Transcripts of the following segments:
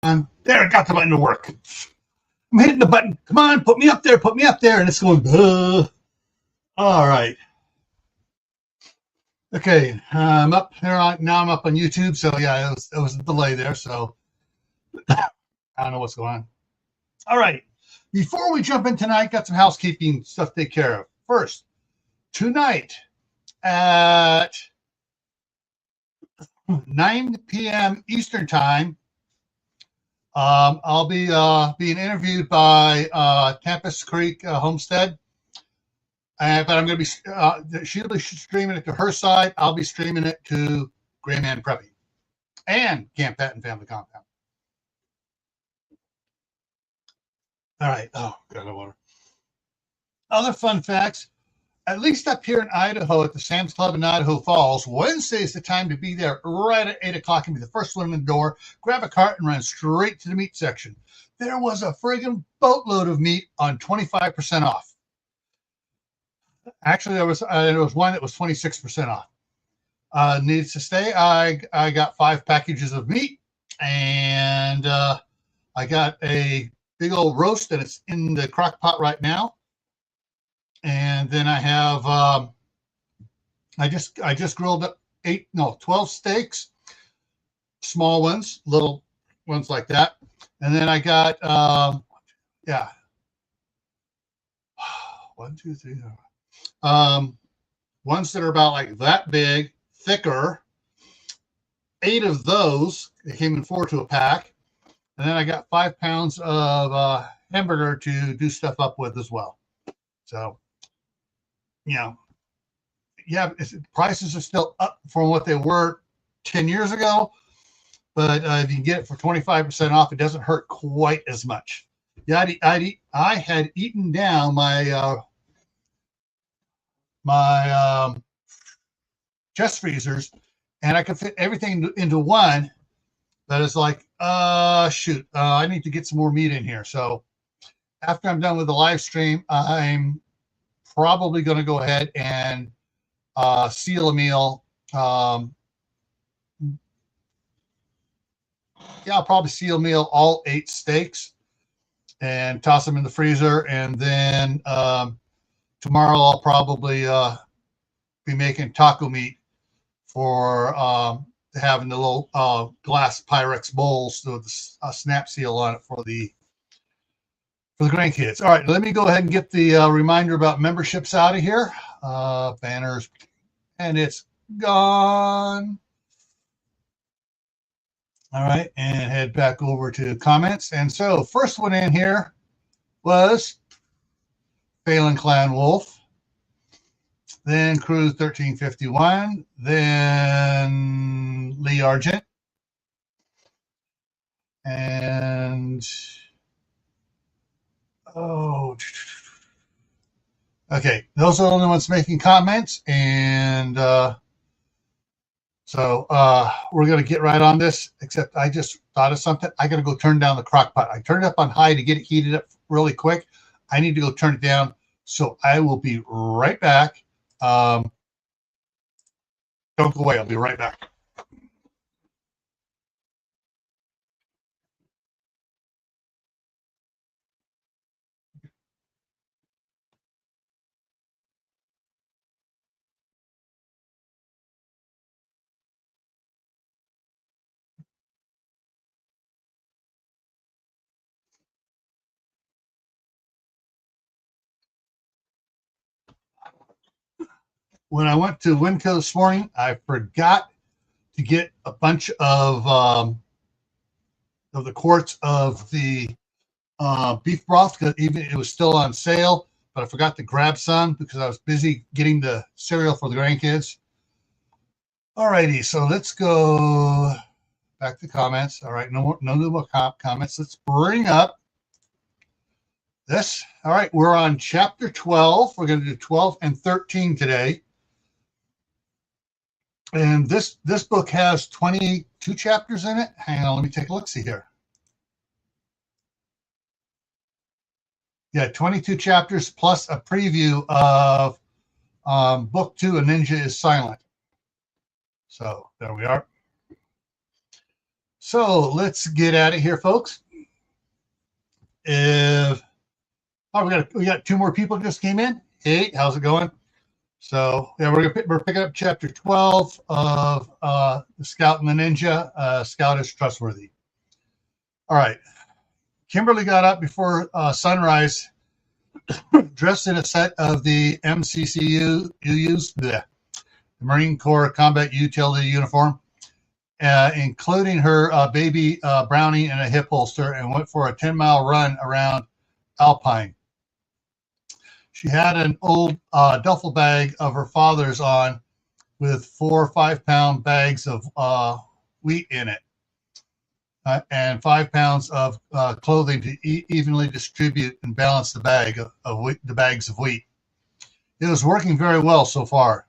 There, I got the button to work. I'm hitting the button. Come on, put me up there, and it's going, all right. Okay, I'm up here. Now I'm up on YouTube, so yeah, it was a delay there, so I don't know what's going on. All right, before we jump in tonight, got some housekeeping stuff to take care of. First, tonight at 9 p.m. Eastern Time, I'll be being interviewed by Tempest Creek Homestead. But I'm going to be, she'll be streaming it to her side. I'll be streaming it to Gray Man Preppy and Camp Patton Family Compound. All right. Oh, got no water. Other fun facts. At least up here in Idaho at the Sam's Club in Idaho Falls, Wednesday is the time to be there right at 8 o'clock and be the first one in the door, grab a cart and run straight to the meat section. There was a friggin' boatload of meat on 25% off. Actually, there was one that was 26% off. Needs to say, I got 5 packages of meat, and I got a big old roast, and it's in the crock pot right now. And then I have I just grilled up 12 steaks, small ones, little ones like that, and then I got 1, 2, 3. Ones that are about like that big, thicker. 8 of those. They came in 4 to a pack. And then I got 5 pounds of hamburger to do stuff up with as well. So, prices are still up from what they were 10 years ago. But if you can get it for 25% off, it doesn't hurt quite as much. Yeah, I had eaten down my chest freezers, and I could fit everything into one. But it's like, I need to get some more meat in here. So after I'm done with the live stream, I'm probably going to go ahead and seal a meal. I'll probably seal meal all 8 steaks and toss them in the freezer, and then tomorrow I'll probably be making taco meat for having the little glass Pyrex bowls with a snap seal on it for the grandkids. All right, let me go ahead and get the reminder about memberships out of here. Banners, and it's gone. All right, and head back over to comments. And so first one in here was Phelan Clan Wolf, then Cruise 1351, then Lee Argent, and okay, those are the only ones making comments, and so we're going to get right on this, except I just thought of something. I got to go turn down the crock pot. I turned it up on high to get it heated up really quick. I need to go turn it down, so I will be right back. Don't go away. I'll be right back. When I went to Winco this morning, I forgot to get a bunch of the quarts of the beef broth, because even it was still on sale, but I forgot to grab some because I was busy getting the cereal for the grandkids. All righty, so let's go back to comments. All right, no more comments. Let's bring up this. All right, we're on chapter 12. We're going to do 12 and 13 today. And this book has 22 chapters in it. Hang on, let me take a look. See here. Yeah, 22 chapters plus a preview of book 2, A Ninja is Silent. So there we are. So let's get at it here, folks. If we got two more people just came in. Hey, how's it going? So yeah, we're picking up chapter 12 of the Scout and the Ninja. Scout is trustworthy. All right. Kimberly got up before sunrise, dressed in a set of the MCCU's, the Marine Corps Combat Utility uniform, including her baby brownie in a hip holster, and went for a 10-mile run around Alpine. She had an old duffel bag of her father's on with 4 5-pound bags of wheat in it, and 5 pounds of clothing to evenly distribute and balance the bags of wheat. It was working very well so far.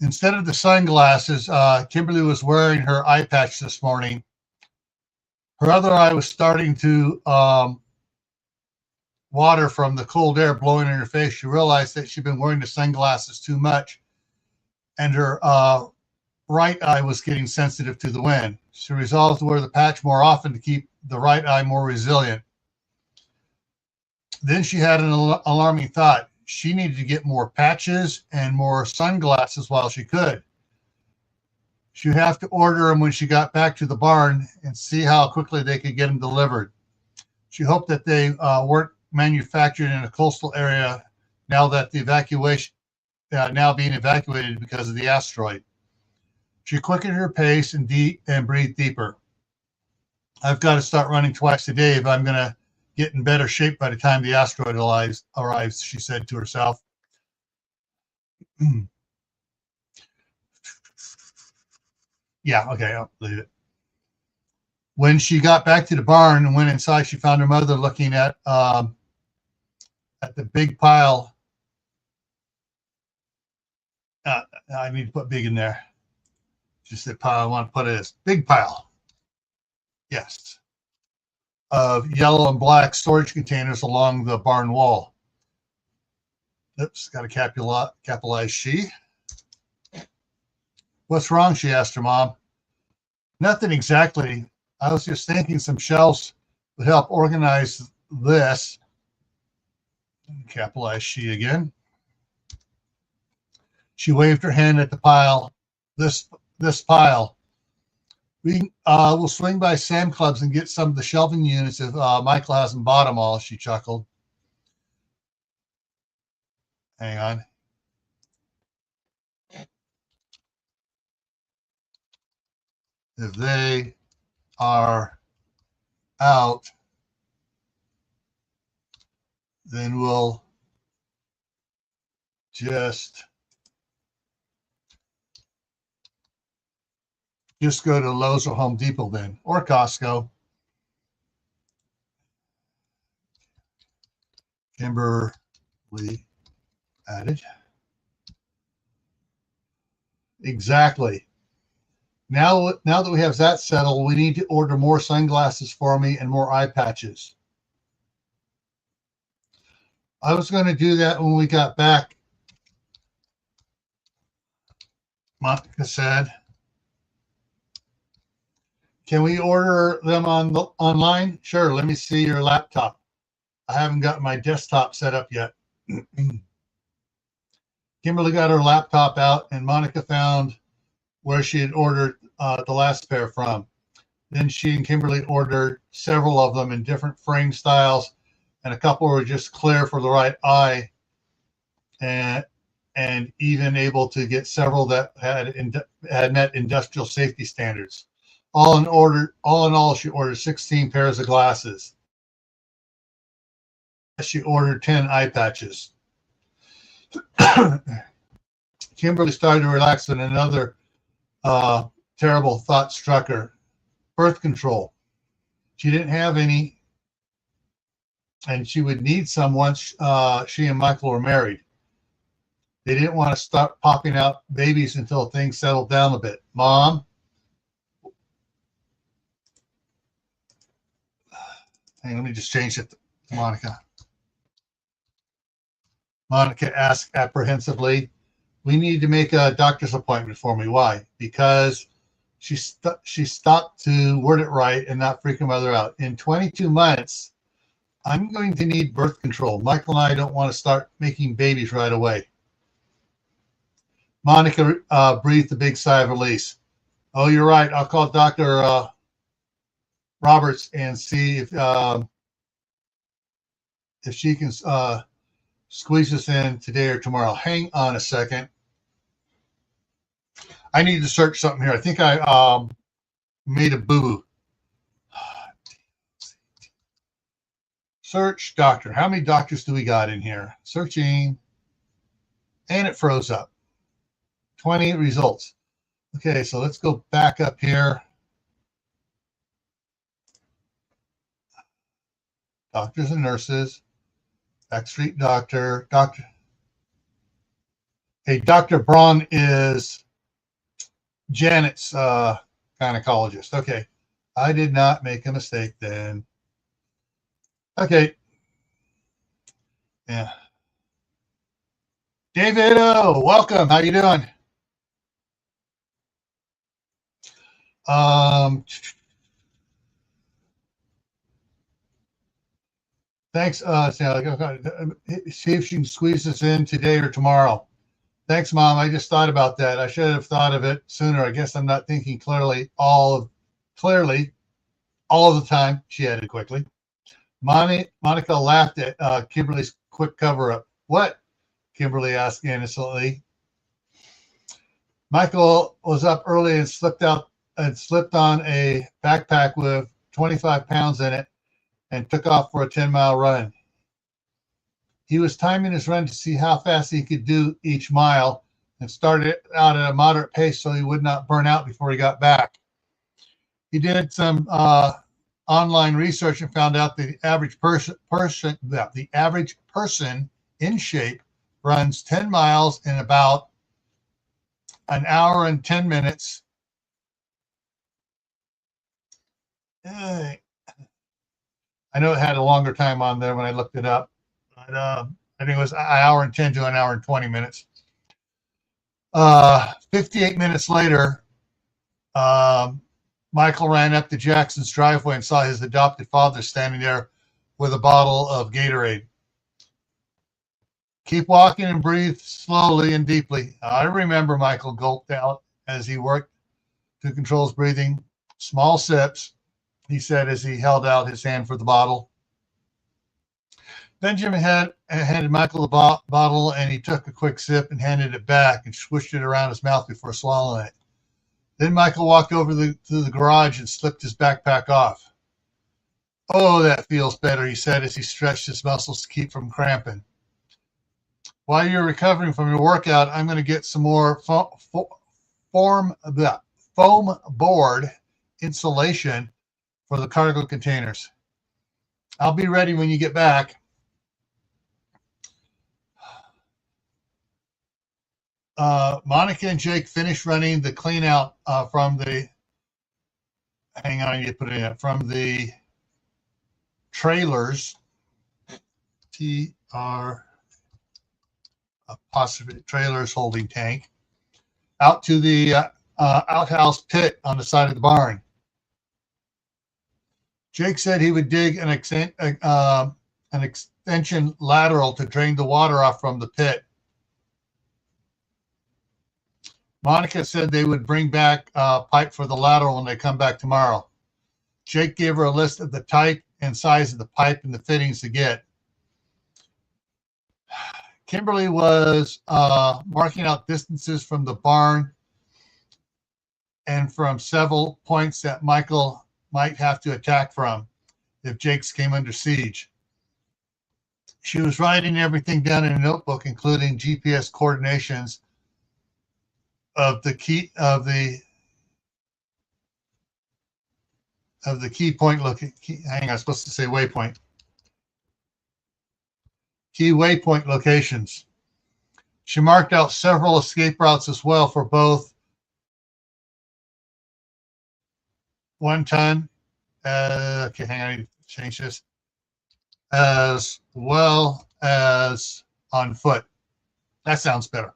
Instead of the sunglasses, Kimberly was wearing her eye patch this morning. Her other eye was starting to water from the cold air blowing in her face. She realized that she'd been wearing the sunglasses too much, and her right eye was getting sensitive to the wind. She resolved to wear the patch more often to keep the right eye more resilient. Then she had an alarming thought. She needed to get more patches and more sunglasses while she could. She'd have to order them when she got back to the barn and see how quickly they could get them delivered. She hoped that they weren't manufactured in a coastal area now that the evacuation now being evacuated because of the asteroid. She quickened her pace and breathed deeper. I've got to start running twice a day if I'm going to get in better shape by the time the asteroid arrives, she said to herself. Yeah, okay, I'll leave it. When she got back to the barn and went inside, she found her mother looking at the big pile. I need to put big in there. She said pile. I want to put it as big pile. Yes. Of yellow and black storage containers along the barn wall. Oops, got to capitalize she. What's wrong? She asked her mom. Nothing exactly. I was just thinking some shelves would help organize this. Capitalize she again. She waved her hand at the pile. This pile. We'll swing by Sam Clubs and get some of the shelving units if Michael hasn't bought them all, she chuckled. Hang on. If they are out, then we'll just go to Lowe's or Home Depot then, or Costco. Kimberly added. Exactly. Now that we have that settled, we need to order more sunglasses for me and more eye patches. I was going to do that when we got back, Monica said. Can we order them online? Sure. Let me see your laptop. I haven't got my desktop set up yet. Kimberly got her laptop out, and Monica found where she had ordered the last pair from. Then she and Kimberly ordered several of them in different frame styles, and a couple were just clear for the right eye, and even able to get several that had met industrial safety standards. All in all, she ordered 16 pairs of glasses. She ordered 10 eye patches. Kimberly started to relax when another terrible thought struck her. Birth control. She didn't have any, and she would need some once she and Michael were married. They didn't want to start popping out babies until things settled down a bit. Mom? Hey, let me just change it to Monica. Monica asked apprehensively. We need to make a doctor's appointment for me. Why? Because she stopped to word it right and not freak her mother out. In 22 months, I'm going to need birth control. Michael and I don't want to start making babies right away. Monica breathed a big sigh of release. Oh, you're right. I'll call Dr. Roberts and see if she can squeeze us in today or tomorrow. Hang on a second. I need to search something here. I think I made a boo-boo. Search doctor. How many doctors do we got in here? Searching. And it froze up. 20 results. Okay, so let's go back up here. Doctors and nurses. Backstreet doctor. Hey, Dr. Braun is Janet's gynecologist. Okay. I did not make a mistake then. Okay. Yeah. David, welcome. How you doing? Thanks. See if she can squeeze this in today or tomorrow. Thanks, Mom. I just thought about that. I should have thought of it sooner. I guess I'm not thinking clearly all of the time, she added quickly. Monica laughed at Kimberly's quick cover-up. What? Kimberly asked innocently. Michael was up early and slipped on a backpack with 25 pounds in it and took off for a 10-mile run. He was timing his run to see how fast he could do each mile and started out at a moderate pace so he would not burn out before he got back. He did some online research and found out the average person in shape runs 10 miles in about an hour and 10 minutes. I know it had a longer time on there when I looked it up, but I think it was an hour and 10 to an hour and 20 minutes. 58 minutes later, Michael ran up to Jackson's driveway and saw his adopted father standing there with a bottle of Gatorade. Keep walking and breathe slowly and deeply. I remember, Michael gulped out as he worked to control his breathing. Small sips, he said as he held out his hand for the bottle. Benjamin handed Michael the bottle, and he took a quick sip and handed it back and swished it around his mouth before swallowing it. Then Michael walked over to the garage and slipped his backpack off. Oh, that feels better, he said as he stretched his muscles to keep from cramping. While you're recovering from your workout, I'm going to get some more foam board insulation for the cargo containers. I'll be ready when you get back. Monica and Jake finished running the clean out from the trailers, trailers holding tank, out to the outhouse pit on the side of the barn. Jake said he would dig an extension lateral to drain the water off from the pit. Monica said they would bring back a pipe for the lateral when they come back tomorrow. Jake gave her a list of the type and size of the pipe and the fittings to get. Kimberly was marking out distances from the barn and from several points that Michael might have to attack from if Jake's came under siege. She was writing everything down in a notebook, including GPS coordinations of the key point waypoint. Key waypoint locations. She marked out several escape routes as well for both 1 ton. Okay, hang on, I need to change this. As well as on foot. That sounds better.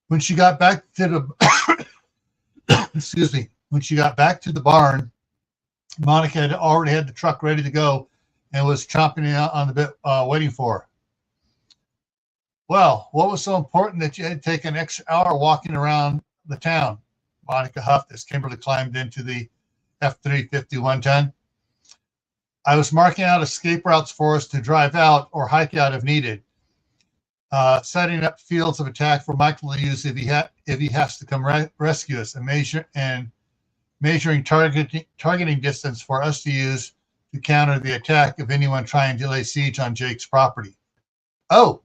When she got back to the Excuse me. When she got back to the barn, Monica had already had the truck ready to go and was chomping out on the bit, waiting for her. Well, what was so important that you had to take an extra hour walking around the town? Monica huffed as Kimberly climbed into the F-350 110. I was marking out escape routes for us to drive out or hike out if needed. Setting up fields of attack for Michael to use if he has to come rescue us, and measuring targeting distance for us to use to counter the attack of anyone trying to lay siege on Jake's property. Oh,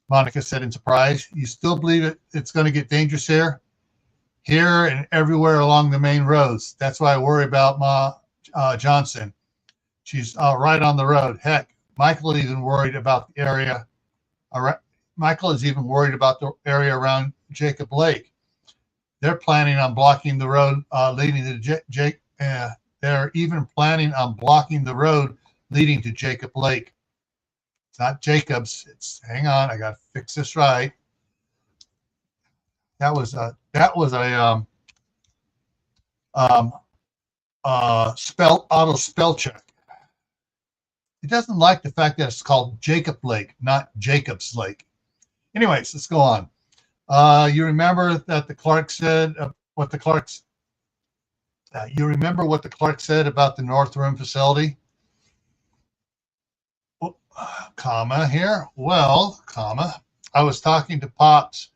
Monica said in surprise. You still believe it's going to get dangerous here? Here and everywhere along the main roads. That's why I worry about Ma Johnson. She's right on the road. Heck, Michael is even worried about the area. Michael is even worried about the area around Jacob Lake. They're planning on blocking the road leading to Jake. They're even planning on blocking the road leading to Jacob Lake. It's not Jacob's. It's hang on. I got to fix this right. That was a auto spell check. It doesn't like the fact that it's called Jacob Lake, not Jacob's Lake. Anyways, let's go on. You remember that the Clark said what the Clarks. You remember what the Clark said about the North Room facility? Comma here. Well, comma. I was talking to Pops,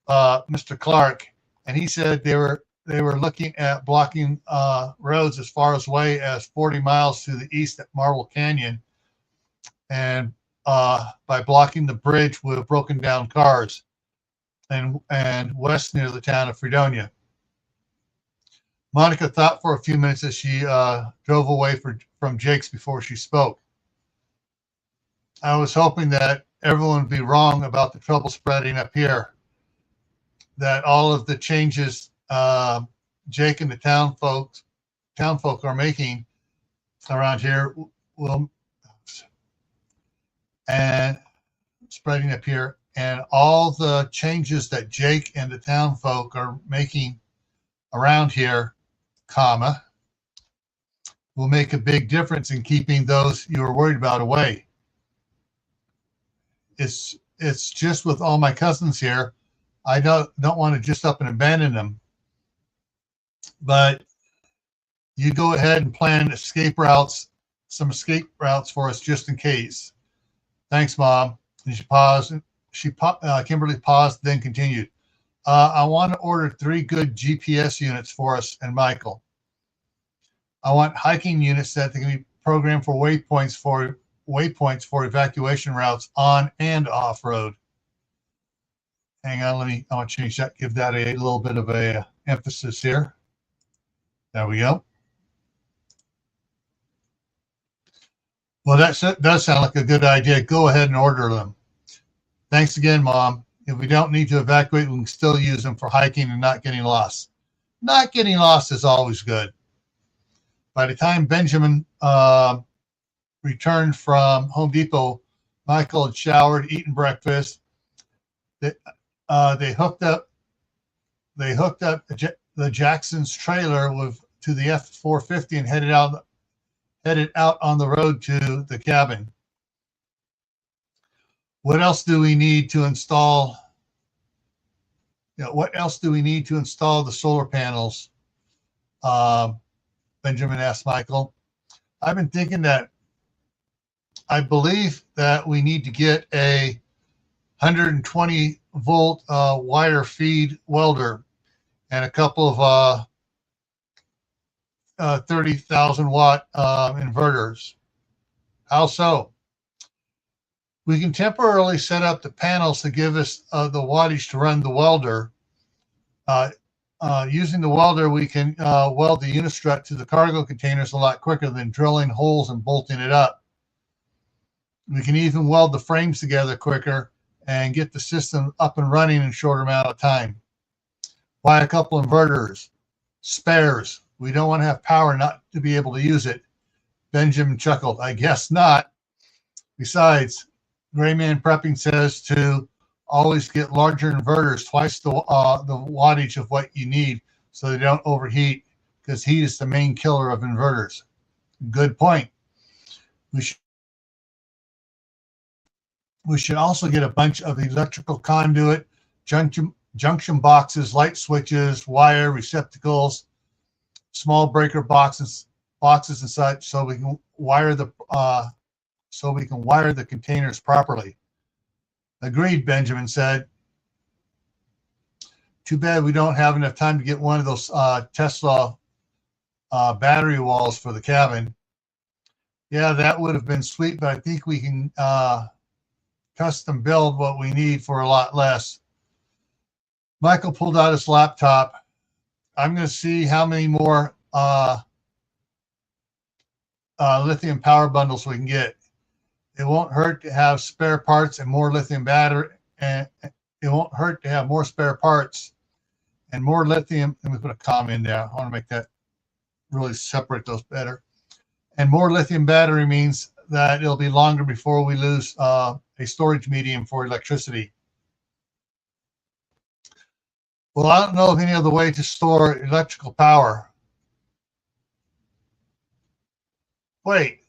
Mr. Clark, and he said they were looking at blocking roads as far away as 40 miles to the east at Marble Canyon, and by blocking the bridge with broken down cars, and west near the town of Fredonia. Monica thought for a few minutes as she drove away from Jake's before she spoke. I was hoping that everyone would be wrong about the trouble spreading up here, that all of the changes Jake and the town folk are making around here will and spreading up here, and all the changes that Jake and the town folk are making around here, comma, will make a big difference in keeping those you are worried about away. It's just with all my cousins here, I don't want to just up and abandon them. But you go ahead and plan some escape routes for us just in case. Thanks, Mom. And she paused. Kimberly paused, then continued. I want to order 3 good GPS units for us and Michael. I want hiking units that can be programmed for waypoints for evacuation routes on and off road. Hang on, I want to change that, give that a little bit of a emphasis here. There we go. Well, that does sound like a good idea. Go ahead and order them. Thanks again, Mom. If we don't need to evacuate, we can still use them for hiking and not getting lost. Not getting lost is always good. By the time Benjamin returned from Home Depot, Michael had showered, eaten breakfast. They hooked up the Jackson's trailer to the F-450 and headed out on the road to the cabin. What else do we need to install? What else do we need to install the solar panels? Benjamin asked Michael. I've been thinking that I believe that we need to get a 120 volt wire feed welder and a couple of 30,000 watt inverters. How so? We can temporarily set up the panels to give us the wattage to run the welder. Using the welder, we can weld the unistrut to the cargo containers a lot quicker than drilling holes and bolting it up. We can even weld the frames together quicker and get the system up and running in a shorter amount of time. Buy a couple inverters, spares. We don't want to have power not to be able to use it. Benjamin chuckled. I guess not. Besides, Grayman Prepping says to always get larger inverters, twice the wattage of what you need, so they don't overheat, because heat is the main killer of inverters. Good point. We should also get a bunch of electrical conduit, junction boxes, light switches, wire receptacles, small breaker boxes and such, so we can wire the containers properly. Agreed, Benjamin said. Too bad we don't have enough time to get one of those Tesla battery walls for the cabin. Yeah, that would have been sweet, but I think we can custom build what we need for a lot less. Michael pulled out his laptop. I'm going to see how many more lithium power bundles we can get. It won't hurt to have spare parts and more lithium battery, and it won't hurt to have more spare parts and more lithium. Let me put a comma in there. I want to make that really separate those better. And more lithium battery means that it'll be longer before we lose a storage medium for electricity. Well, I don't know of any other way to store electrical power. Wait.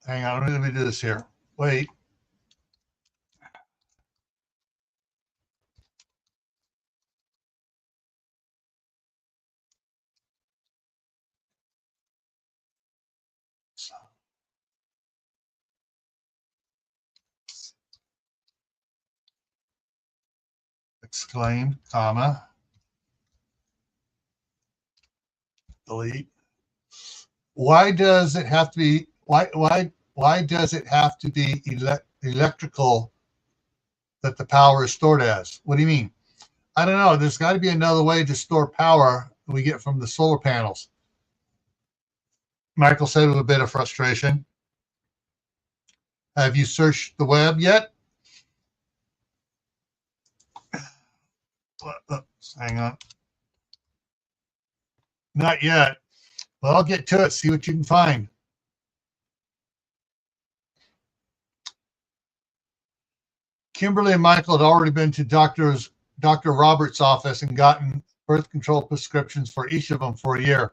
Hang on, let me do this here. Wait. Exclaim, comma, delete. Why does it have to be why does it have to be electrical that the power is stored as? What do you mean? I don't know. There's got to be another way to store power we get from the solar panels. Michael said with a bit of frustration. Have you searched the web yet? Hang on. Not yet. Well, I'll get to it. See what you can find. Kimberly and Michael had already been to Dr. Roberts' office and gotten birth control prescriptions for each of them for a year.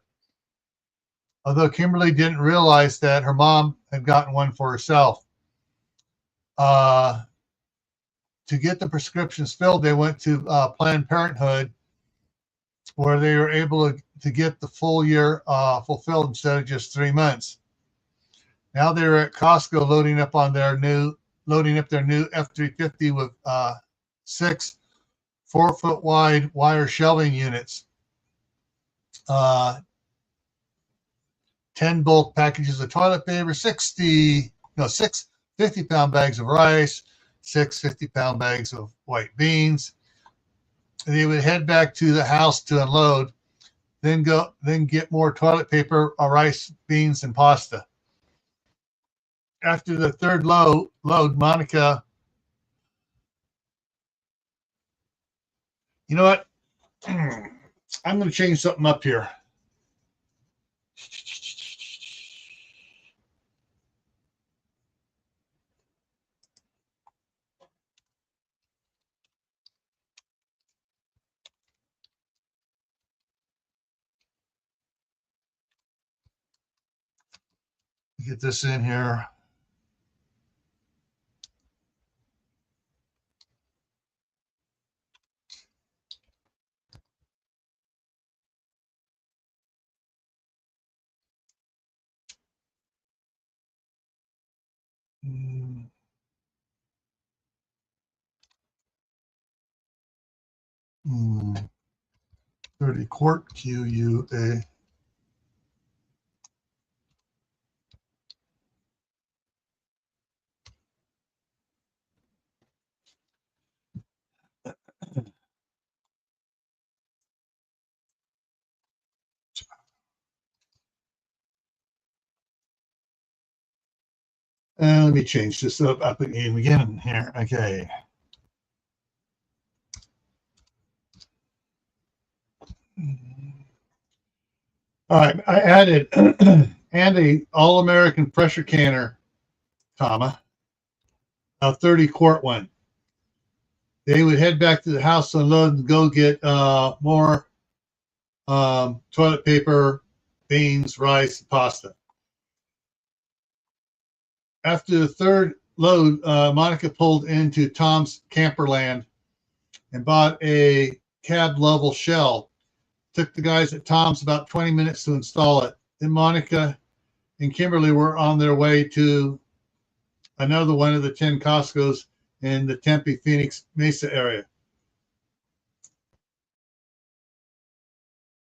Although Kimberly didn't realize that her mom had gotten one for herself. To get the prescriptions filled, they went to Planned Parenthood, where they were able to get the full year fulfilled instead of just 3 months. Now they're at Costco loading up their new F-350 with 6 4-foot wide wire shelving units, 10 bulk packages of toilet paper, 6 50-pound bags of rice, 6 50-pound bags of white beans. They would head back to the house to unload, then get more toilet paper, rice, beans, and pasta. After the third load, Monica, you know what? I'm going to change something up here. Get this in here. Mm. 30 quart QUA. And let me change this up again here. Okay. All right, I added and a all-American pressure canner, comma, a 30 quart one. They would head back to the house to unload and go get more toilet paper, beans, rice, pasta. After the third load, Monica pulled into Tom's camperland and bought a cab level shell. Took the guys at Tom's about 20 minutes to install it. Then Monica and Kimberly were on their way to another one of the 10 Costco's in the Tempe, Phoenix, Mesa area.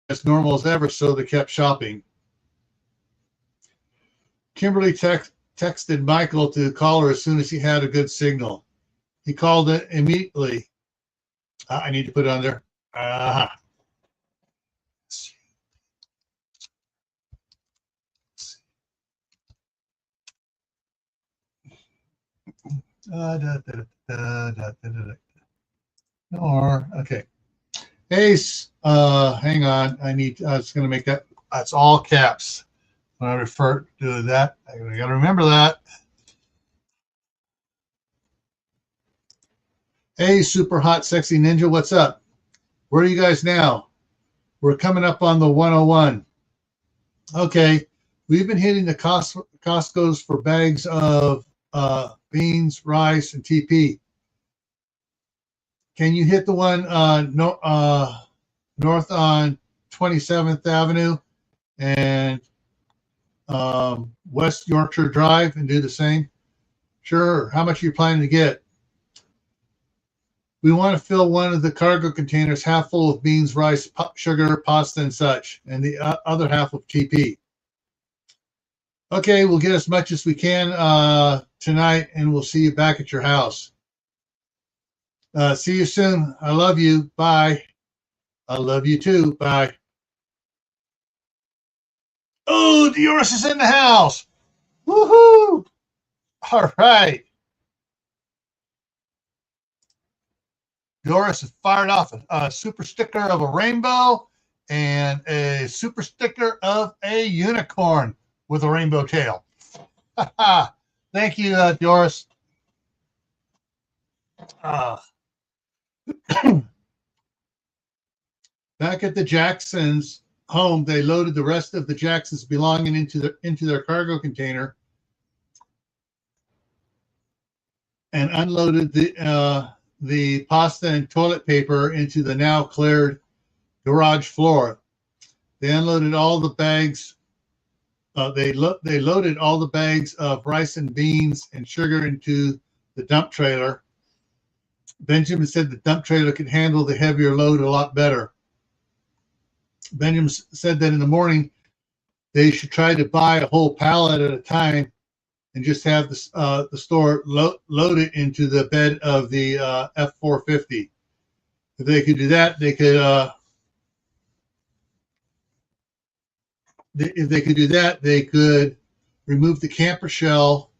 As normal as ever, so they kept shopping. Kimberly texted Michael to call her as soon as he had a good signal. He called it immediately. I need to put it on there. Okay. Hey, hang on. I was going to make that. That's all caps. When I refer to that, I got to remember that. Hey, super hot, sexy ninja. What's up? Where are you guys now? We're coming up on the 101. Okay. We've been hitting the Costco's for bags of beans, rice, and TP. Can you hit the one north on 27th Avenue and West Yorkshire Drive and do the same? Sure. How much are you planning to get? We want to fill one of the cargo containers half full of beans, rice, sugar, pasta, and such, and the other half of TP. Okay, we'll get as much as we can tonight, and we'll see you back at your house. See you soon. I love you. Bye. I love you too. Bye. Oh, Dioris is in the house. Woohoo! All right. Doris has fired off a super sticker of a rainbow and a super sticker of a unicorn with a rainbow tail. Thank you, Doris. Back at the Jacksons' home, they loaded the rest of the Jacksons' belonging into their cargo container and unloaded the pasta and toilet paper into the now cleared garage floor. They unloaded all the bags. They loaded all the bags of rice and beans and sugar into the dump trailer. Benjamin said the dump trailer could handle the heavier load a lot better. Benjamin said that in the morning they should try to buy a whole pallet at a time and just have the store load it into the bed of the F450. If they could do that, they could. If they could do that, they could remove the camper shell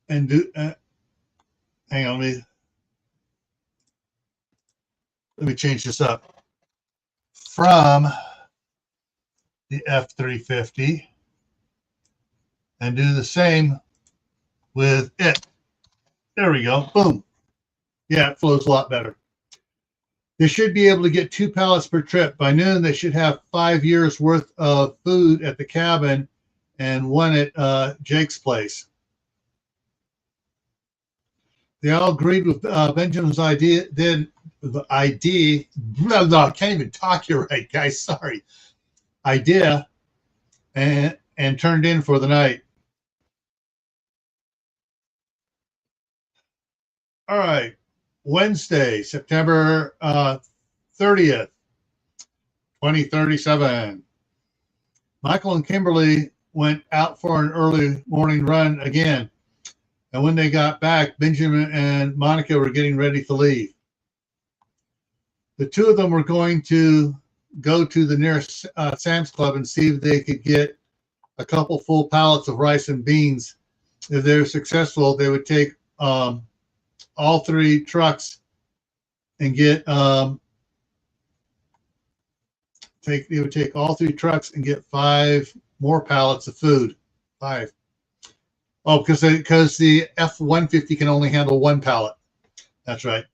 and do. Hang on, let me change this up from the F350. And do the same with it. There we go. Boom. Yeah, it flows a lot better. They should be able to get 2 pallets per trip. By noon, they should have 5 years worth of food at the cabin and one at Jake's place. They all agreed with Benjamin's idea. I can't even talk here right, guys. Sorry. Idea and turned in for the night. All right, Wednesday, September 30th, 2037. Michael and Kimberly went out for an early morning run again. And when they got back, Benjamin and Monica were getting ready to leave. The two of them were going to go to the nearest Sam's Club and see if they could get a couple full pallets of rice and beans. If they were successful, they would take all 3 trucks and get they would take all 3 trucks and get 5 more pallets of food. 5. Oh, because the F-150 can only handle 1 pallet. That's right.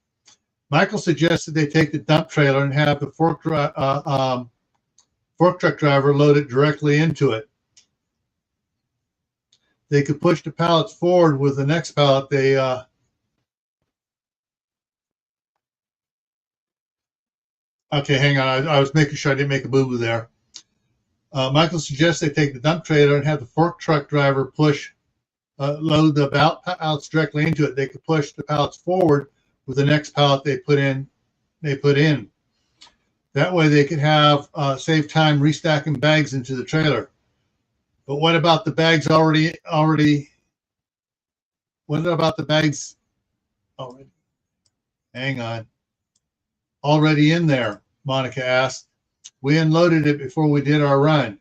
Michael suggested they take the dump trailer and have the fork truck driver load it directly into it. They could push the pallets forward with the next pallet. Okay, hang on. I was making sure I didn't make a boo-boo there. Michael suggests they take the dump trailer and have the fork truck driver load the pallets directly into it. They could push the pallets forward with the next pallet they put in. That way they could have save time restacking bags into the trailer. But what about the bags already? What about the bags? Oh, hang on. Already in there, Monica asked. We unloaded it before we did our run.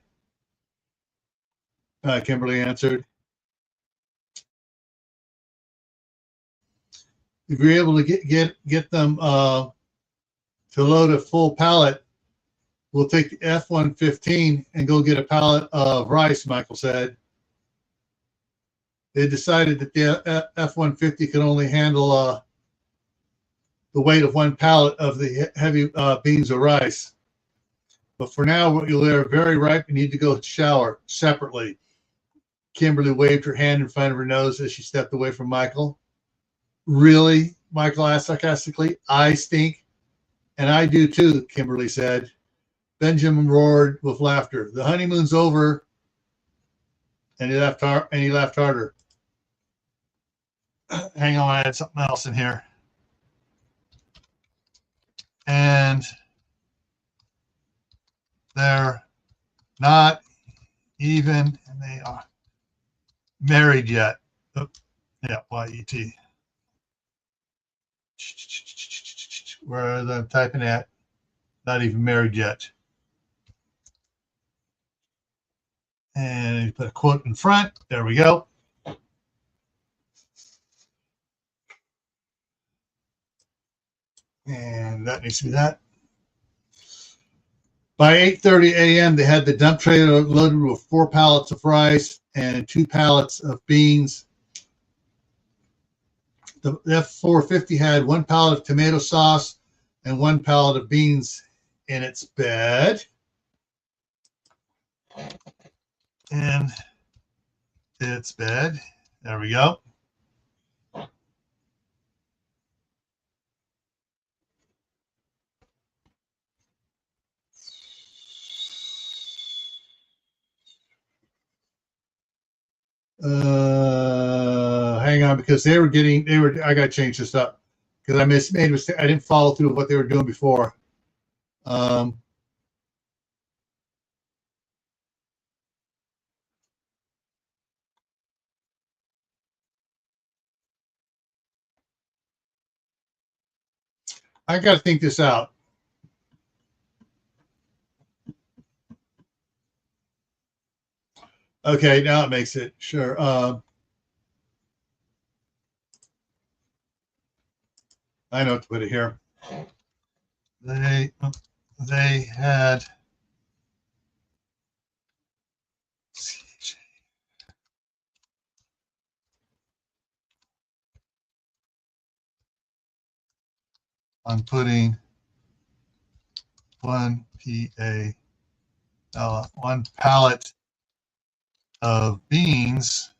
Kimberly answered. If you're able to get them to load a full pallet, we'll take the F-115 and go get a pallet of rice, Michael said. They decided that the F-150 could only handle the weight of one pallet of the heavy beans or rice. But for now, you're very ripe. You need to go shower separately. Kimberly waved her hand in front of her nose as she stepped away from Michael. Really? Michael asked sarcastically. I stink. And I do too, Kimberly said. Benjamin roared with laughter. The honeymoon's over. And he laughed harder. Hang on, I had something else in here. And they're not even, and they are married yet. Oh, yeah, Y-E-T. Where I'm typing at, not even married yet. And you put a quote in front. There we go. And that needs to be that. By 8:30 a.m., they had the dump trailer loaded with 4 pallets of rice and 2 pallets of beans. The F-450 had 1 pallet of tomato sauce and 1 pallet of beans in its bed. In its bed. There we go. Hang on, because I got to change this up because I made a mistake. I didn't follow through with what they were doing before. I got to think this out. Okay, now it makes it. Sure. I know what to put it here. They had on putting 1 pallet of beans.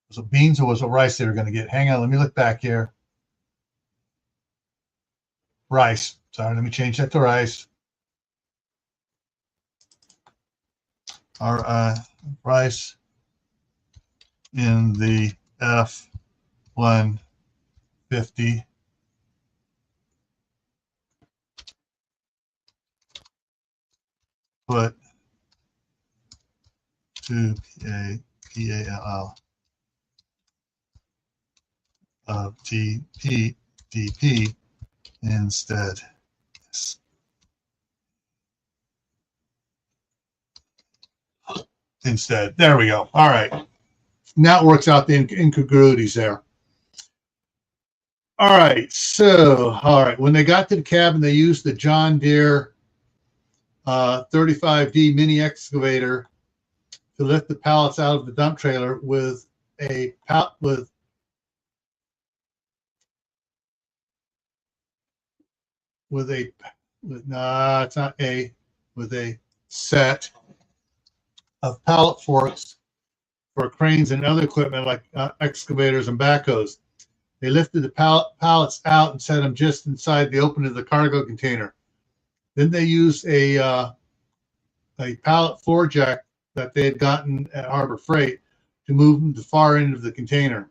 Was it beans or was it rice they were going to get? Hang on, let me look back here. Rice. Sorry, let me change that to rice. Rice in the F-150. Put 2 PALL of TPDP instead. There we go. All right. Now it works out the incongruities there. All right. So, when they got to the cabin, they used the John Deere 35D mini excavator to lift the pallets out of the dump trailer with with a it's not a with a set of pallet forks for cranes and other equipment like excavators and backhoes. They lifted the pallets out and set them just inside the opening of the cargo container. Then they used a pallet floor jack that they had gotten at Harbor Freight to move them to the far end of the container.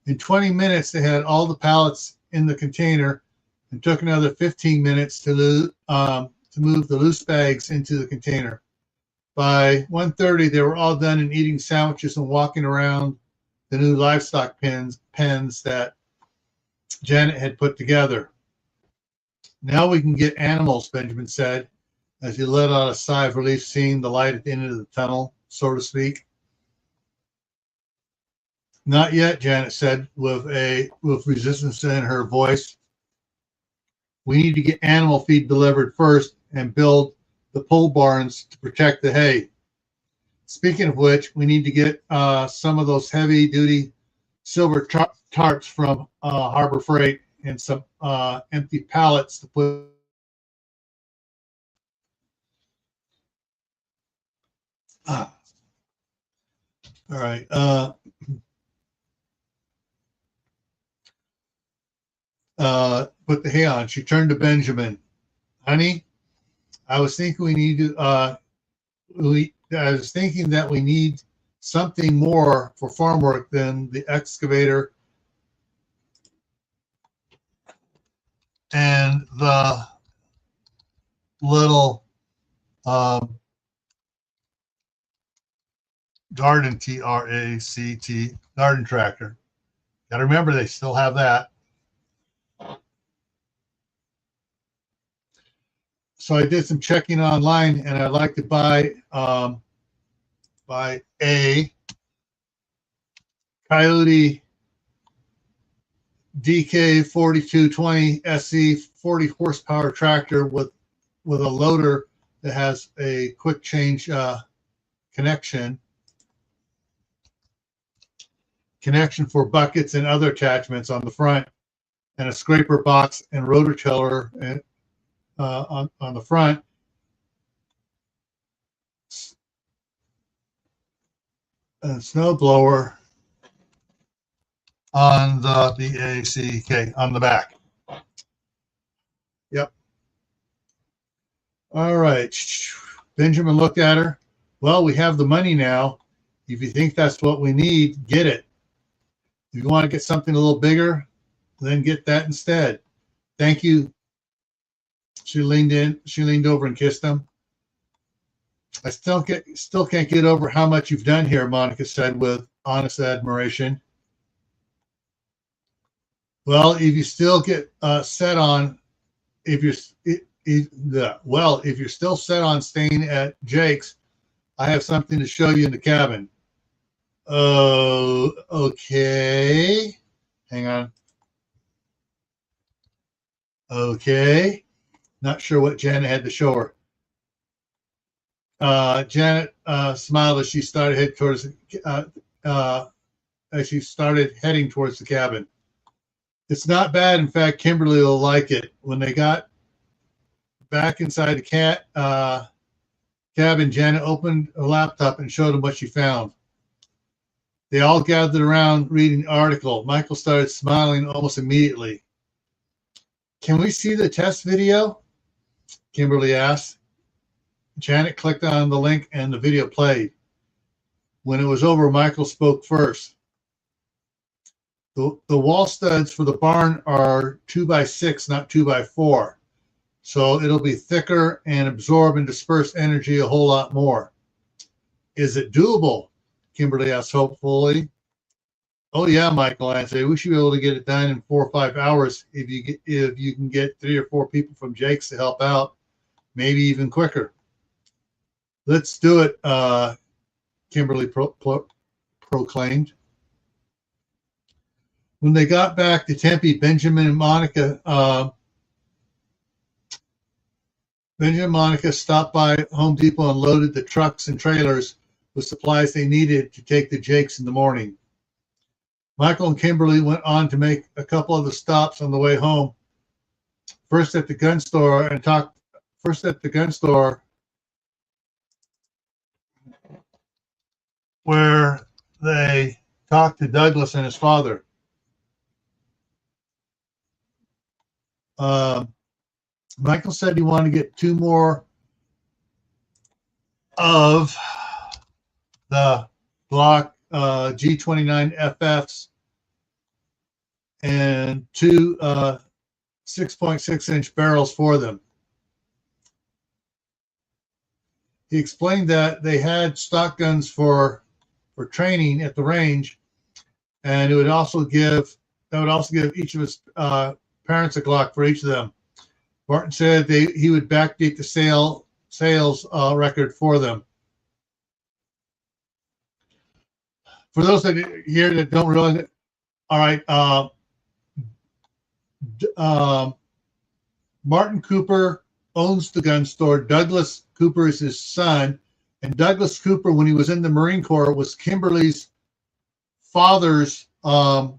In 20 minutes, they had all the pallets in the container, and took another 15 minutes to move the loose bags into the container. By 1:30, they were all done and eating sandwiches and walking around the new livestock pens that Janet had put together. Now we can get animals, Benjamin said, as he let out a sigh of relief, seeing the light at the end of the tunnel, so to speak. Not yet, Janet said with resistance in her voice. We need to get animal feed delivered first and build the pole barns to protect the hay. Speaking of which, we need to get some of those heavy-duty silver tarps from Harbor Freight and some empty pallets to put. All right. Put the hay on. She turned to Benjamin. Honey, I was thinking we need to. I was thinking that we need something more for farm work than the excavator and the little garden TRACT garden tractor. Got to remember they still have that. So I did some checking online, and I'd like to buy a Coyote DK 4220 SE 40 horsepower tractor with a loader that has a quick change connection for buckets and other attachments on the front, and a scraper box and rototiller on the front. And snow blower on the BACK on the back. Yep. All right. Benjamin looked at her. Well, we have the money now. If you think that's what we need, get it. If you want to get something a little bigger, then get that instead. Thank you. She leaned over and kissed him. I still can't get over how much you've done here, Monica said with honest admiration. Well, if you still get set on, if you're still set on staying at Jake's, I have something to show you in the cabin. Oh, okay. Hang on. Okay. Not sure what Janet had to show her. Janet smiled as she started heading towards the cabin. It's not bad. In fact, Kimberly will like it. When they got back inside the cabin, Janet opened a laptop and showed them what she found. They all gathered around reading the article. Michael started smiling almost immediately. Can we see the test video? Kimberly asked. Janet clicked on the link and the video played. When it was over, Michael spoke first. The wall studs for the barn are 2x6, not 2x4. So it'll be thicker and absorb and disperse energy a whole lot more. Is it doable? Kimberly asked hopefully. Oh yeah, Michael answered. We should be able to get it done in 4 or 5 hours if you can get 3 or 4 people from Jake's to help out, maybe even quicker. Let's do it, Kimberly proclaimed. When they got back to Tempe, Benjamin and Monica stopped by Home Depot and loaded the trucks and trailers with supplies they needed to take to Jake's in the morning. Michael and Kimberly went on to make a couple of the stops on the way home. first at the gun store and talked first at the gun store where they talked to Douglas and his father. Michael said he wanted to get 2 more of the Glock G29 FFs and 2 6.6-inch barrels for them. He explained that they had stock guns for training at the range, and it would also give each of his parents a Glock for each of them. Martin said he would backdate the sales record for them. For those that here that don't realize it, all right, Martin Cooper owns the gun store. Douglas Cooper is his son, and Douglas Cooper, when he was in the Marine Corps, was Kimberly's father's I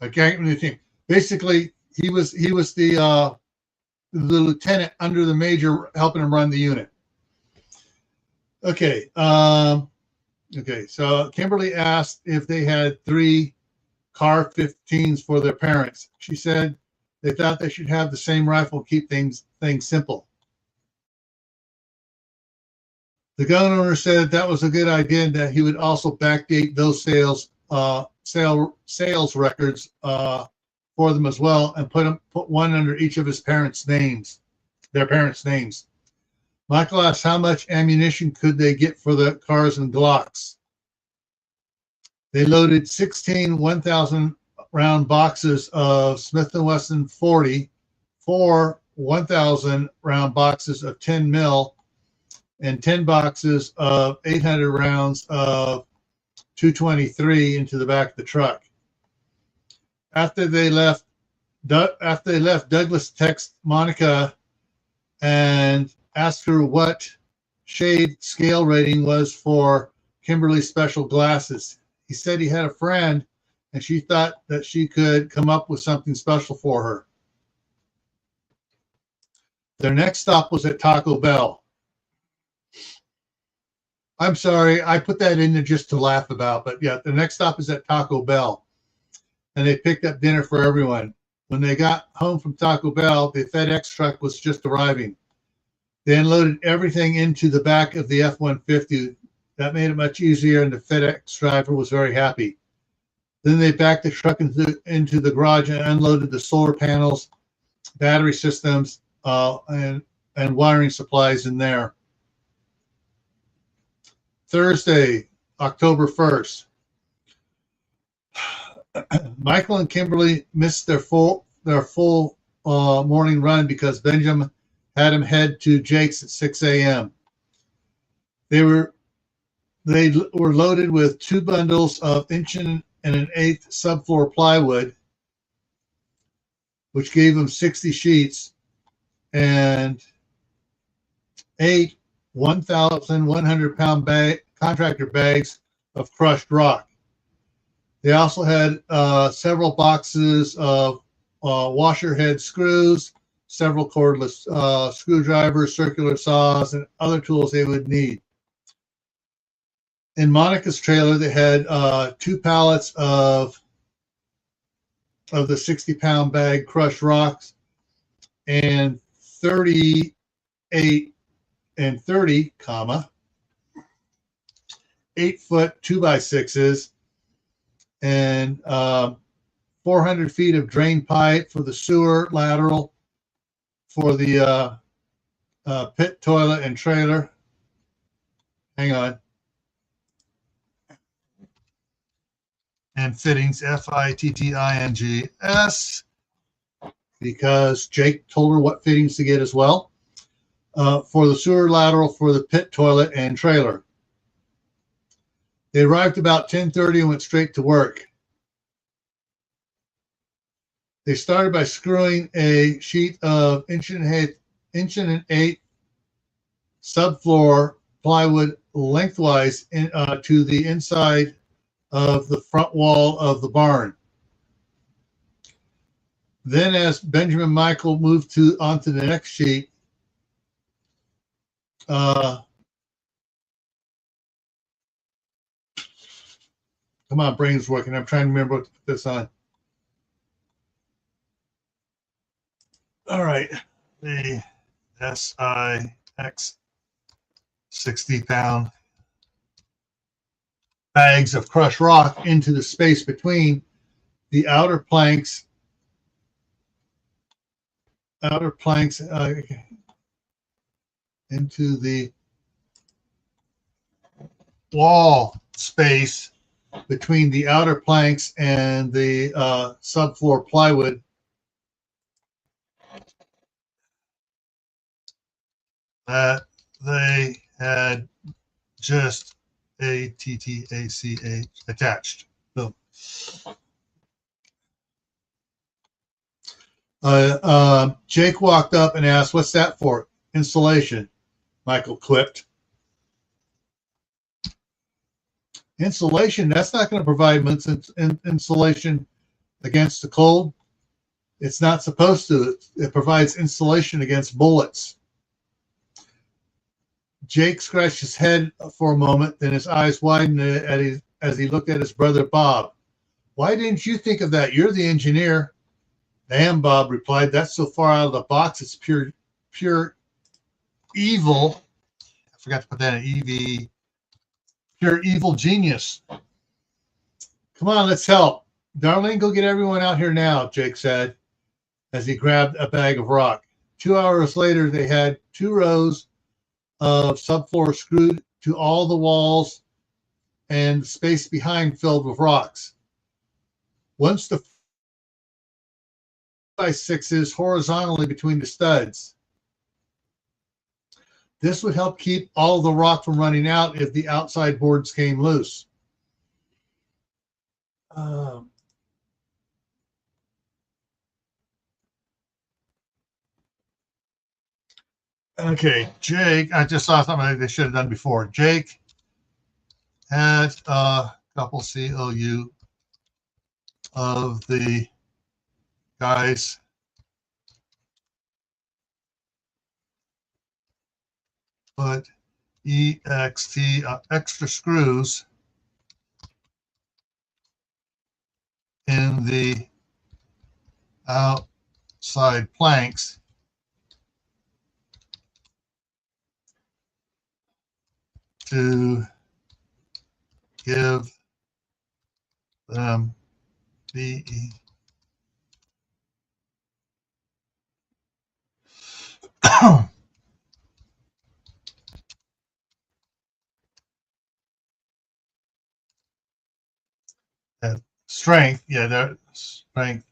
can't remember the name. Basically, he was the lieutenant under the major, helping him run the unit. Okay. Okay. So Kimberly asked if they had 3 CAR-15s for their parents. She said they thought they should have the same rifle, keep things simple. The gun owner said that was a good idea and that he would also backdate those sales records for them as well, and put one under each of their parents' names. Michael asked how much ammunition could they get for the cars and Glocks. They loaded 16 1,000 round boxes of Smith & Wesson 40, 4 1,000 round boxes of 10 mil, and 10 boxes of 800 rounds of 223 into the back of the truck. After they left, Douglas texted Monica and asked her what shade scale rating was for Kimberly's special glasses. He said he had a friend and she thought that she could come up with something special for her. Their next stop was at Taco Bell. I'm sorry, I put that in there just to laugh about, but yeah, the next stop is at Taco Bell. And they picked up dinner for everyone. When they got home from Taco Bell, the FedEx truck was just arriving. They unloaded everything into the back of the F-150. That made it much easier, and the FedEx driver was very happy. Then they backed the truck into the garage and unloaded the solar panels, battery systems, and wiring supplies in there. Thursday, October 1st. Michael and Kimberly missed their full morning run because Benjamin had him head to Jake's at 6 a.m. They were loaded with 2 bundles of 1 1/8 subfloor plywood, which gave them 60 sheets, and 8 1,100-pound contractor bags of crushed rock. They also had several boxes of washer head screws, several cordless screwdrivers, circular saws, and other tools they would need. In Monica's trailer, they had 2 pallets of the 60-pound bag crushed rocks, and 38 and 30, 8-foot 2x6s, and 400 feet of drain pipe for the sewer lateral, for the pit, toilet, and trailer. Hang on. And fittings, FITTINGS, because Jake told her what fittings to get as well. For the sewer lateral, for the pit, toilet, and trailer. They arrived about 10:30 and went straight to work. They started by screwing a sheet of 1 1/8 subfloor plywood lengthwise to the inside of the front wall of the barn. Then, as Benjamin Michael moved onto the next sheet, come on, brain's working. I'm trying to remember what to put this on. All right, the SIX 60-pound bags of crushed rock into the space between the outer planks into the wall space between the outer planks and the subfloor plywood. That they had just ATTACH attached. Boom. Jake walked up and asked, "What's that for?" "Insulation," Michael quipped. "Insulation? That's not going to provide insulation against the cold. It's not supposed to. It provides insulation against bullets." Jake scratched his head for a moment, then his eyes widened as he looked at his brother Bob. "Why didn't you think of that? You're the engineer." "Damn," Bob replied. "That's so far out of the box, it's pure evil." I forgot to put that in EV. Pure evil genius. "Come on, let's help. Darlene, go get everyone out here now," Jake said as he grabbed a bag of rock. 2 hours later, they had 2 rows of subfloor screwed to all the walls and the space behind filled with rocks. Once the 5x6s horizontally between the studs. This would help keep all the rock from running out if the outside boards came loose. Okay, Jake, I just saw something they should have done before. Jake had a couple COU of the guys put EXT extra screws in the outside planks to give them the strength, their strength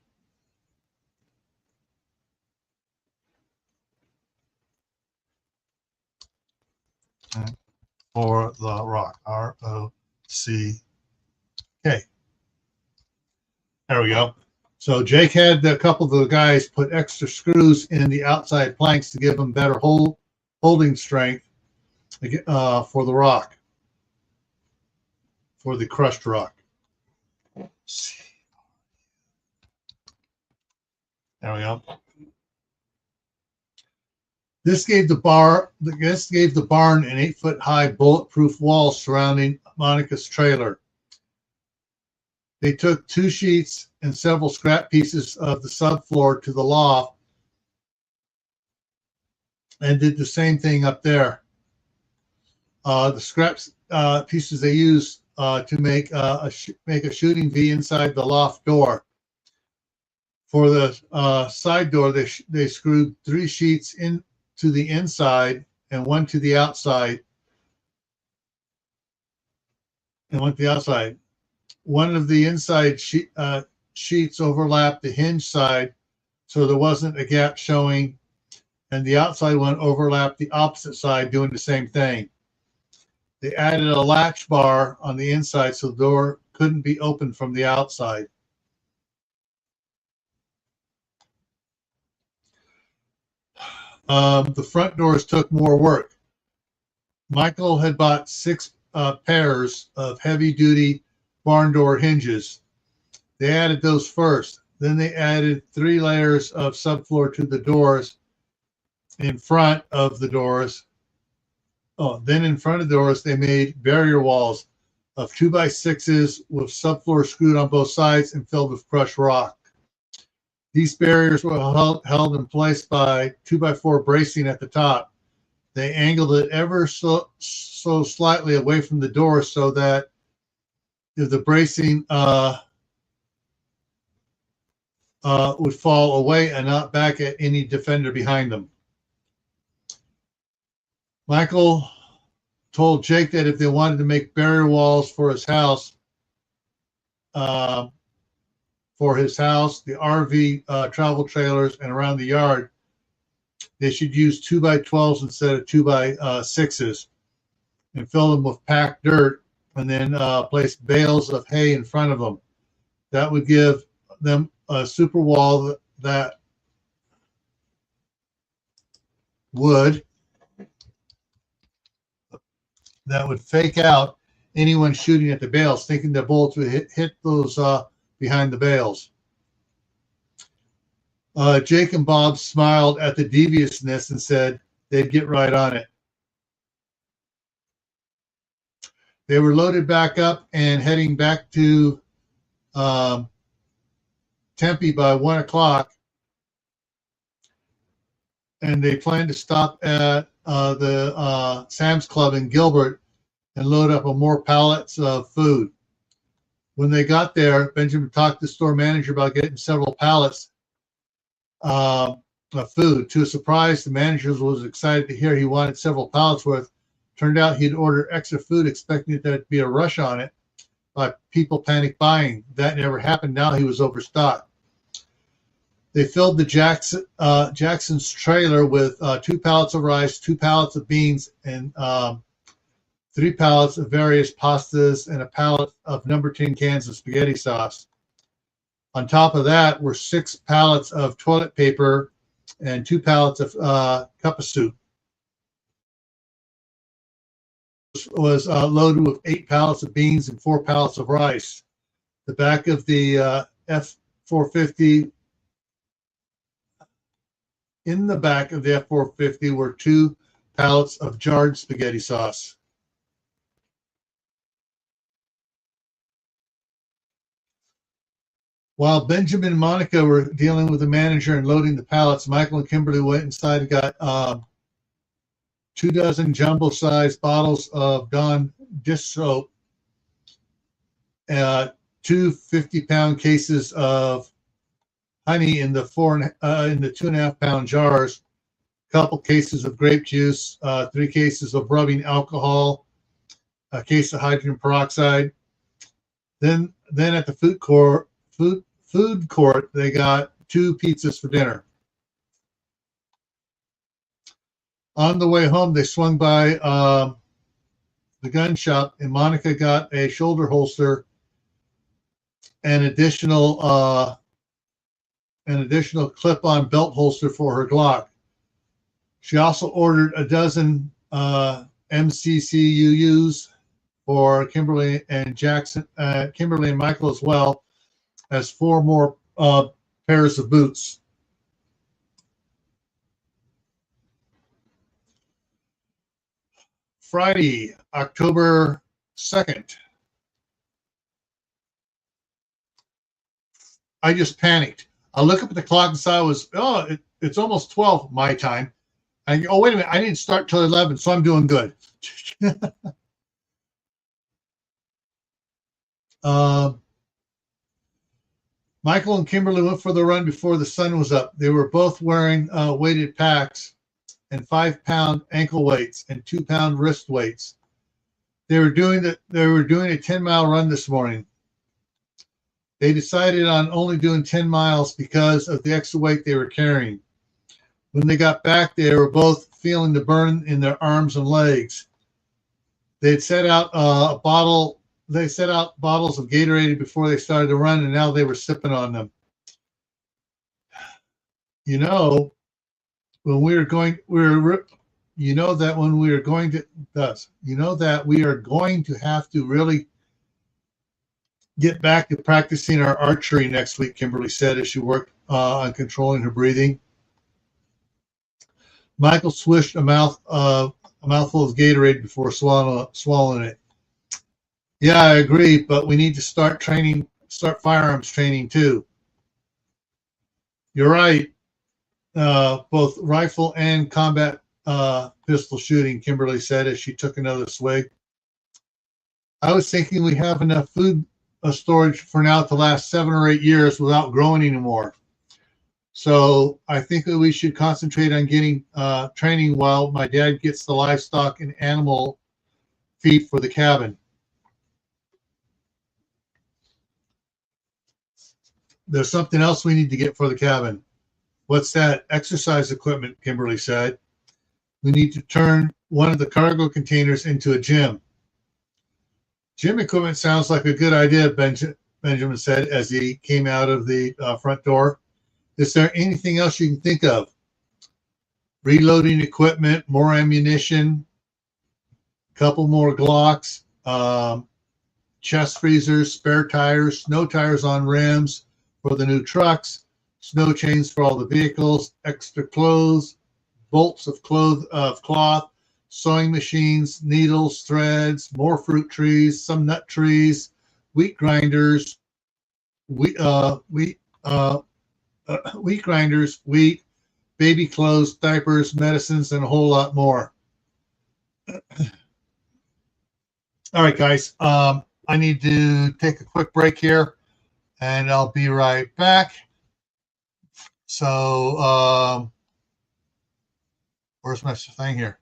for the rock. ROCK. There we go. So Jake had a couple of the guys put extra screws in the outside planks to give them better holding strength for the rock, for the crushed rock. There we go. This gave the barn an 8-foot-high bulletproof wall surrounding Monica's trailer. They took 2 sheets and several scrap pieces of the subfloor to the loft and did the same thing up there. The scraps pieces they used to make a shooting V inside the loft door. For the side door, they screwed 3 sheets in to the inside and 1 to the outside. One of the inside sheets overlapped the hinge side, so there wasn't a gap showing, and the outside one overlapped the opposite side, doing the same thing. They added a latch bar on the inside so the door couldn't be opened from the outside. The front doors took more work. Michael had bought 6 pairs of heavy-duty barn door hinges. They added those first. Then they added 3 layers of subfloor to the doors in front of the doors. Then in front of the doors, they made barrier walls of 2x6s with subfloor screwed on both sides and filled with crushed rock. These barriers were held in place by 2x4 bracing at the top. They angled it ever so slightly away from the door so that if the bracing would fall away and not back at any defender behind them. Michael told Jake that if they wanted to make barrier walls for his house, the RV travel trailers, and around the yard, they should use 2x12s instead of 2x6s and fill them with packed dirt and then place bales of hay in front of them. That would give them a super wall that would fake out anyone shooting at the bales, thinking the bullets would hit those behind the bales. Jake and Bob smiled at the deviousness and said they'd get right on it. They were loaded back up and heading back to Tempe by 1 o'clock, and they planned to stop at the Sam's Club in Gilbert and load up on more pallets of food. When they got there, Benjamin talked to the store manager about getting several pallets of food. To his surprise, the manager was excited to hear he wanted several pallets worth. Turned out he'd ordered extra food, expecting there to be a rush on it by people panic buying. That never happened. Now he was overstocked. They filled the Jackson's trailer with 2 pallets of rice, 2 pallets of beans, and 3 pallets of various pastas, and a pallet of number 10 cans of spaghetti sauce. On top of that were 6 pallets of toilet paper and 2 pallets of cup of soup. Was loaded with 8 pallets of beans and 4 pallets of rice. The back of the F-450, in the back of the F-450 were 2 pallets of jarred spaghetti sauce. While Benjamin and Monica were dealing with the manager and loading the pallets, Michael and Kimberly went inside and got 2 dozen jumbo-sized bottles of Dawn dish soap, 2 50-pound cases of honey in the 2.5-pound jars, a couple cases of grape juice, 3 cases of rubbing alcohol, a case of hydrogen peroxide. Then at the food court, they got 2 pizzas for dinner. On the way home, they swung by the gun shop, and Monica got a shoulder holster and additional clip-on belt holster for her Glock. She also ordered a dozen MCCUUs for Kimberly and Michael, as well as 4 more pairs of boots. Friday, October 2nd. I just panicked. I look up at the clock and saw it's almost 12 my time. I go, wait a minute, I didn't start till 11, so I'm doing good. Michael and Kimberly went for the run before the sun was up. They were both wearing weighted packs and 5-pound ankle weights and 2-pound wrist weights. They were doing a 10-mile run this morning. They decided on only doing 10 miles because of the extra weight they were carrying. When they got back, they were both feeling the burn in their arms and legs. They set out bottles of Gatorade before they started to run, and now they were sipping on them. When we are going to have to really get back to practicing our archery next week, Kimberly said as she worked on controlling her breathing. Michael swished a mouthful of Gatorade before swallowing it. Yeah, I agree, but we need to start firearms training too. You're right. Both rifle and combat pistol shooting, Kimberly said as she took another swig. I was thinking we have enough food storage for now to last 7 or 8 years without growing anymore. So I think that we should concentrate on getting training while my dad gets the livestock and animal feed for the cabin. There's something else we need to get for the cabin. What's that? Exercise equipment, Kimberly said. We need to turn one of the cargo containers into a gym. Gym equipment sounds like a good idea, Benjamin said as he came out of the front door. Is there anything else you can think of? Reloading equipment, more ammunition, a couple more Glocks, chest freezers, spare tires, snow tires on rims for the new trucks, snow chains for all the vehicles, extra clothes, bolts of cloth, sewing machines, needles, threads, more fruit trees, some nut trees, wheat grinders, wheat grinders, wheat, baby clothes, diapers, medicines, and a whole lot more. All right, guys. I need to take a quick break here, and I'll be right back. So, where's my thing here?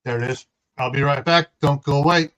There it is. I'll be right back. Don't go away.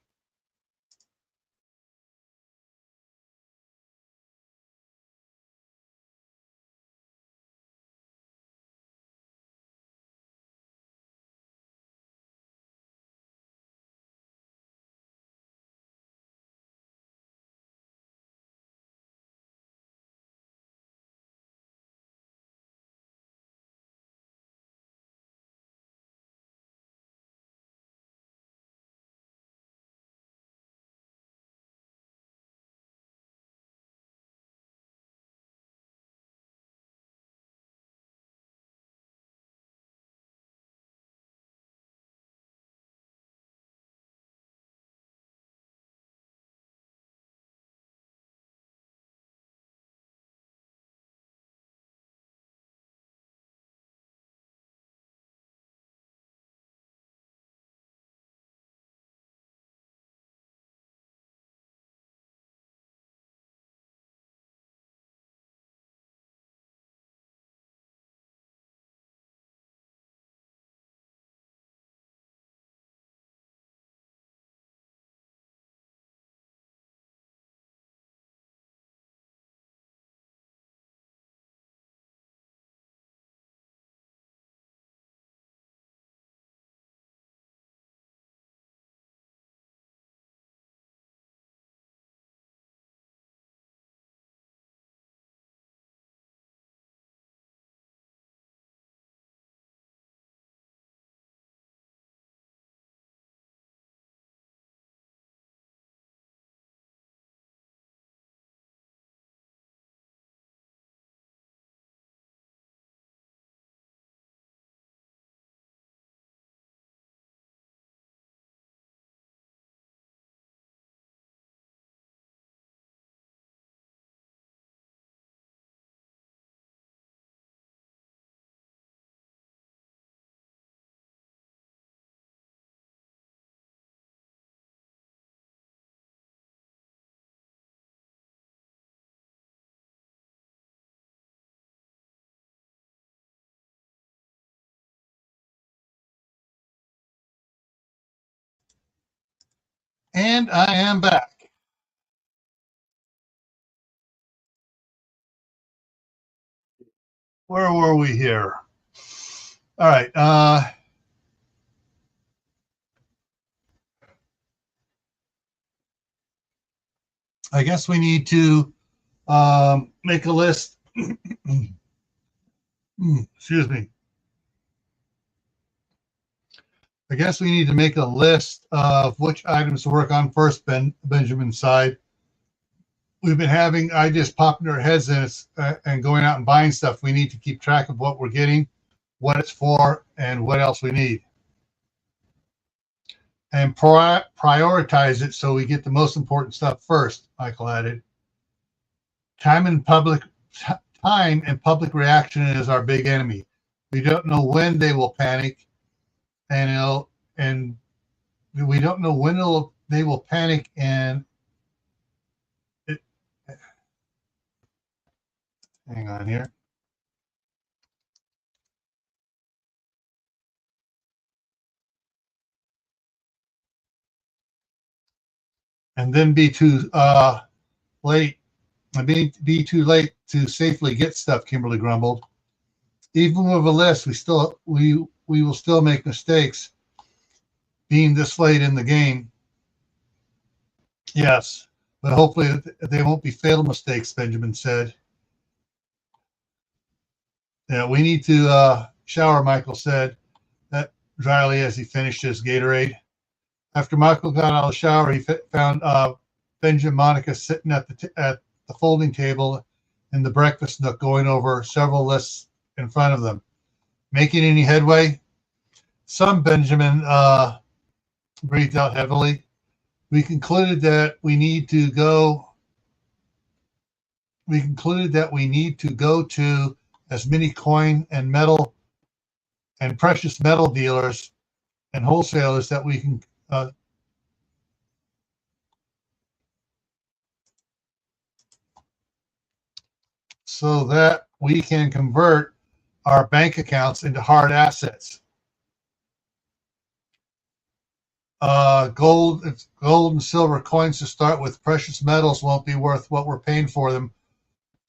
And I am back. Where were we here? All right. I guess we need to make a list. Excuse me. I guess we need to make a list of which items to work on first, Benjamin sighed. We've been having ideas popping our heads in and going out and buying stuff. We need to keep track of what we're getting, what it's for, and what else we need. And prioritize it so we get the most important stuff first, Michael added. Time and public reaction is our big enemy. We don't know when they will panic, and we don't know when they will panic, and hang on here. And then be too late. Be too late to safely get stuff, Kimberly grumbled. Even with a list, we will still make mistakes being this late in the game. Yes, but hopefully they won't be fatal mistakes, Benjamin said. Yeah, we need to shower, Michael said dryly as he finished his Gatorade. After Michael got out of the shower, he found Benjamin and Monica sitting at the folding table in the breakfast nook, going over several lists in front of them. Making any headway? Some, Benjamin breathed out heavily. We concluded that we need to go to as many coin and metal and precious metal dealers and wholesalers that we can so that we can convert our bank accounts into hard assets. Gold and silver coins to start with. Precious metals won't be worth what we're paying for them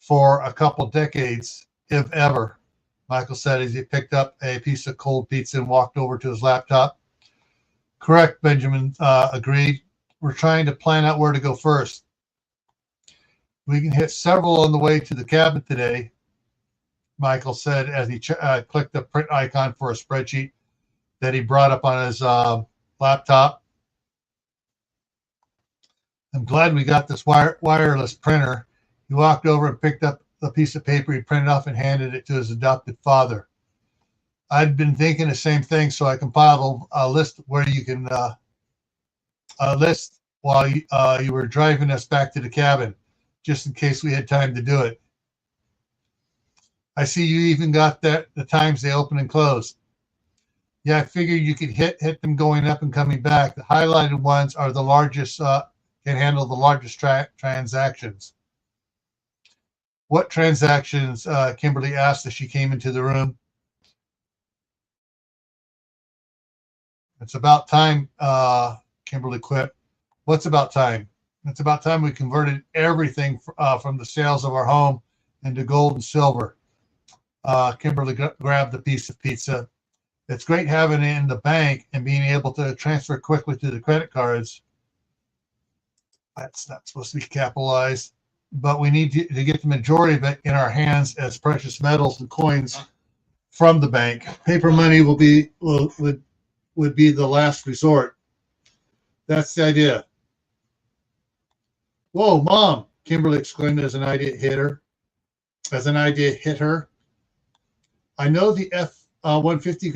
for a couple decades, if ever, Michael said as he picked up a piece of cold pizza and walked over to his laptop. Correct, Benjamin agreed. We're trying to plan out where to go first. We can hit several on the way to the cabin today, Michael said as he clicked the print icon for a spreadsheet that he brought up on his laptop. I'm glad we got this wireless printer. He walked over and picked up the piece of paper he printed off and handed it to his adopted father. I'd been thinking the same thing, so I compiled a list where you can list while you were driving us back to the cabin, just in case we had time to do it. I see you even got the times they open and close. Yeah, I figured you could hit them going up and coming back. The highlighted ones are the largest, can handle the largest transactions. What transactions? Kimberly asked as she came into the room. It's about time, Kimberly quipped. What's about time? It's about time we converted everything from the sales of our home into gold and silver. Kimberly grabbed the piece of pizza. It's great having it in the bank and being able to transfer quickly to the credit cards. That's not supposed to be capitalized, but we need to get the majority of it in our hands as precious metals and coins from the bank. Paper money would be the last resort. That's the idea. Whoa, Mom! Kimberly exclaimed as an idea hit her. I know the F-150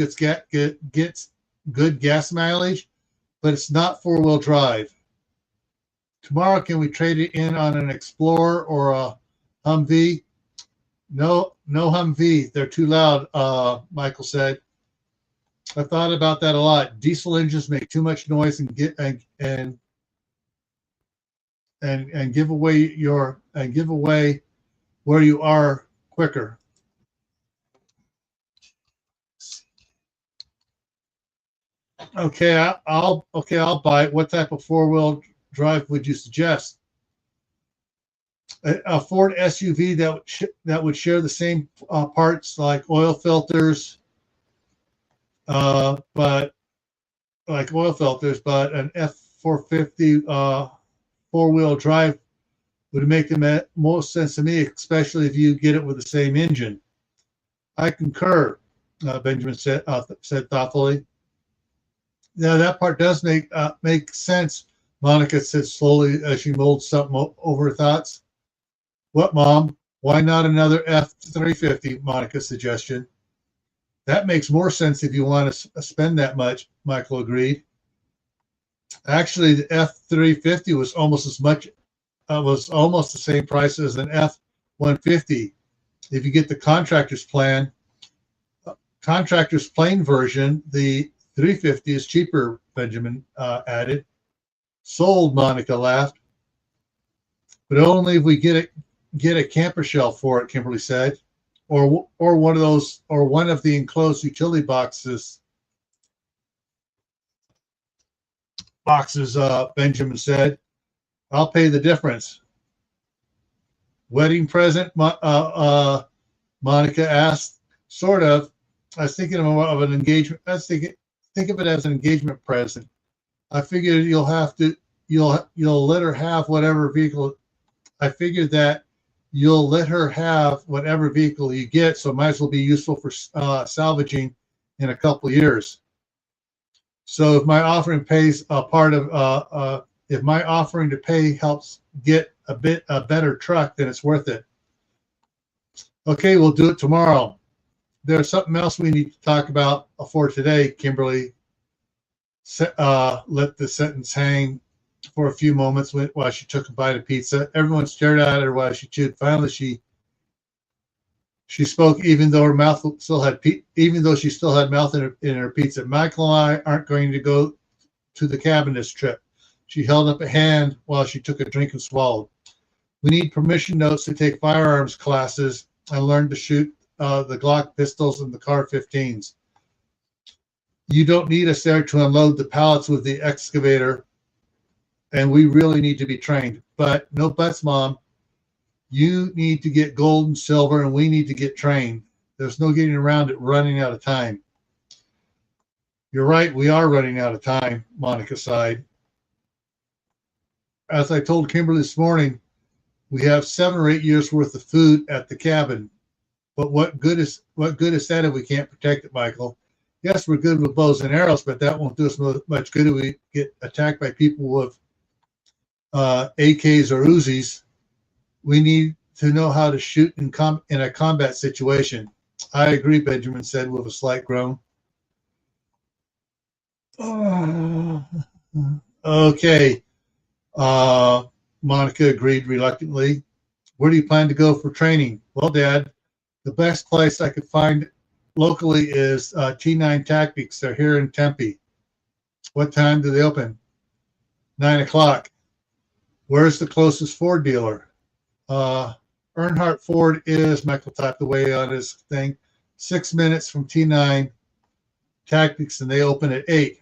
gets good gas mileage, but it's not four-wheel drive. Tomorrow, can we trade it in on an Explorer or a Humvee? No Humvee. They're too loud, Michael said. I thought about that a lot. Diesel engines make too much noise and give away where you are quicker. Okay, I'll buy it. What type of four-wheel drive would you suggest? A Ford SUV that would share the same parts like oil filters, but an F-450 four-wheel drive would make the most sense to me, especially if you get it with the same engine. I concur, Benjamin said thoughtfully. Yeah, that part does make sense. Monica said slowly as she mulled something over her thoughts. What, Mom? Why not another F-350? Monica's suggestion. That makes more sense if you want to spend that much, Michael agreed. Actually, the F-350 was almost the same price as an F-150. If you get the contractor's plane version, the 350 is cheaper, Benjamin added. Sold, Monica laughed. But only if we get a camper shell for it, Kimberly said. Or one of the enclosed utility boxes, Benjamin said. I'll pay the difference. Wedding present, Monica asked. Sort of. I was thinking of an engagement. Think of it as an engagement present. I figured you'll let her have whatever vehicle. I figured that you'll let her have whatever vehicle you get, so it might as well be useful for salvaging in a couple of years. So if my offering pays a part of, if my offering to pay helps get a better truck, then it's worth it. Okay, we'll do it tomorrow. There's something else we need to talk about for today, Kimberly. Let the sentence hang for a few moments while she took a bite of pizza. Everyone stared at her while she chewed. Finally, she spoke, even though she still had mouth in her pizza. Michael and I aren't going to go to the cabin this trip. She held up a hand while she took a drink and swallowed. We need permission notes to take firearms classes and learn to shoot the Glock pistols and the CAR-15s. You don't need us there to unload the pallets with the excavator, and we really need to be trained. But no buts, Mom. You need to get gold and silver, and we need to get trained. There's no getting around it, running out of time. You're right, we are running out of time, Monica sighed. As I told Kimberly this morning, we have 7 or 8 years worth of food at the cabin. But what good is that if we can't protect it, Michael? Yes, we're good with bows and arrows, but that won't do us much good if we get attacked by people with AKs or Uzis. We need to know how to shoot in a combat situation. I agree, Benjamin said with a slight groan. Okay, Monica agreed reluctantly. Where do you plan to go for training? Well, Dad, the best place I could find locally is T9 Tactics. They're here in Tempe. What time do they open? 9 o'clock. Where's the closest Ford dealer? Earnhardt Ford is, Michael typed away on his thing, 6 minutes from T9 Tactics, and they open at 8.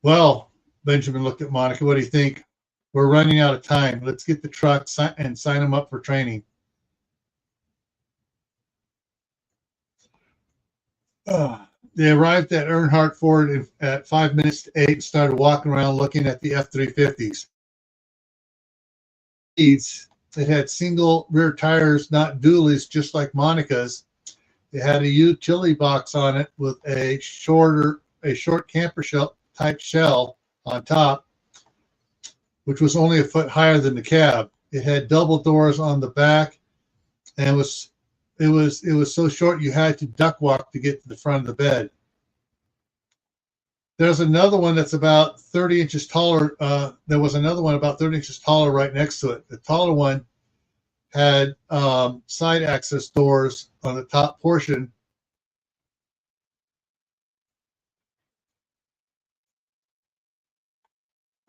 Well, Benjamin looked at Monica. What do you think? We're running out of time. Let's get the truck and sign them up for training. They arrived at Earnhardt Ford at 5 minutes to 8 and started walking around looking at the F-350s. It had single rear tires, not dualies, just like Monica's. It had a utility box on it with a short camper shell type shell on top, which was only a foot higher than the cab. It had double doors on the back, and it was so short you had to duck walk to get to the front of the bed. There's another one that's about 30 inches taller. There was another one about 30 inches taller right next to it. The taller one had side access doors on the top portion.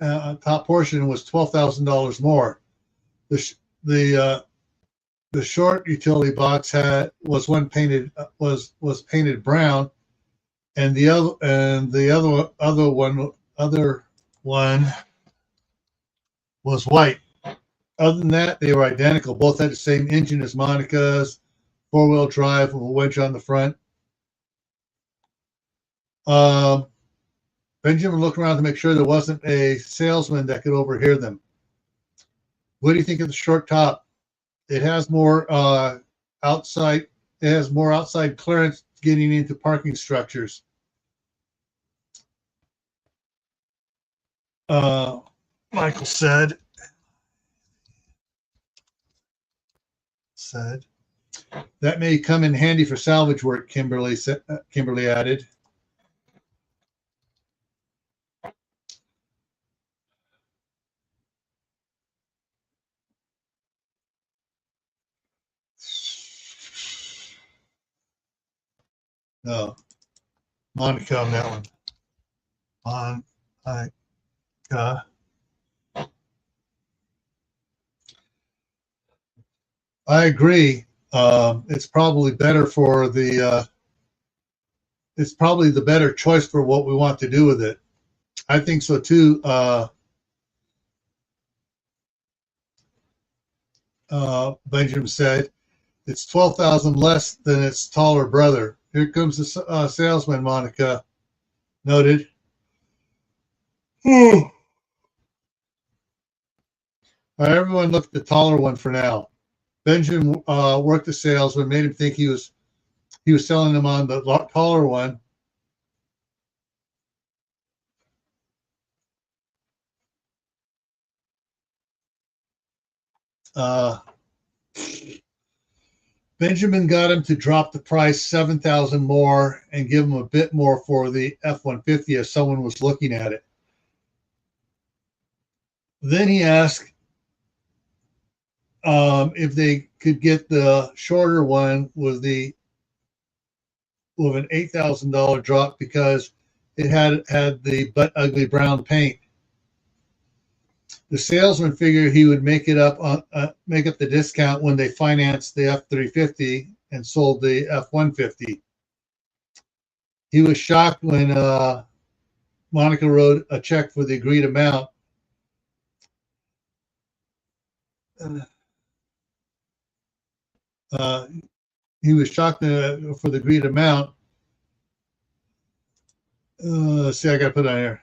Top portion was $12,000 more. The short utility box was painted brown, and the other one was white. Other than that, they were identical. Both had the same engine as Monica's, 4-wheel drive with a wedge on the front. Benjamin looked around to make sure there wasn't a salesman that could overhear them. What do you think of the short top? It has more outside clearance getting into parking structures. Michael said, that may come in handy for salvage work, Kimberly added. No, Monica on that one. I agree. It's probably better for the. It's probably the better choice for what we want to do with it. I think so too. Benjamin said, "It's 12,000 less than its taller brother." Here comes the salesman. Monica noted. Everyone looked at the taller one for now. Benjamin worked the salesman, made him think he was selling them on the taller one. Benjamin got him to drop the price 7,000 more and give him a bit more for the F-150 as someone was looking at it. Then he asked if they could get the shorter one with an $8,000 drop because it had the butt ugly brown paint. The salesman figured he would make up the discount when they financed the F-350 and sold the F-150. He was shocked when Monica wrote a check for the agreed amount. He was shocked for the agreed amount. Let's see, I got to put it on here.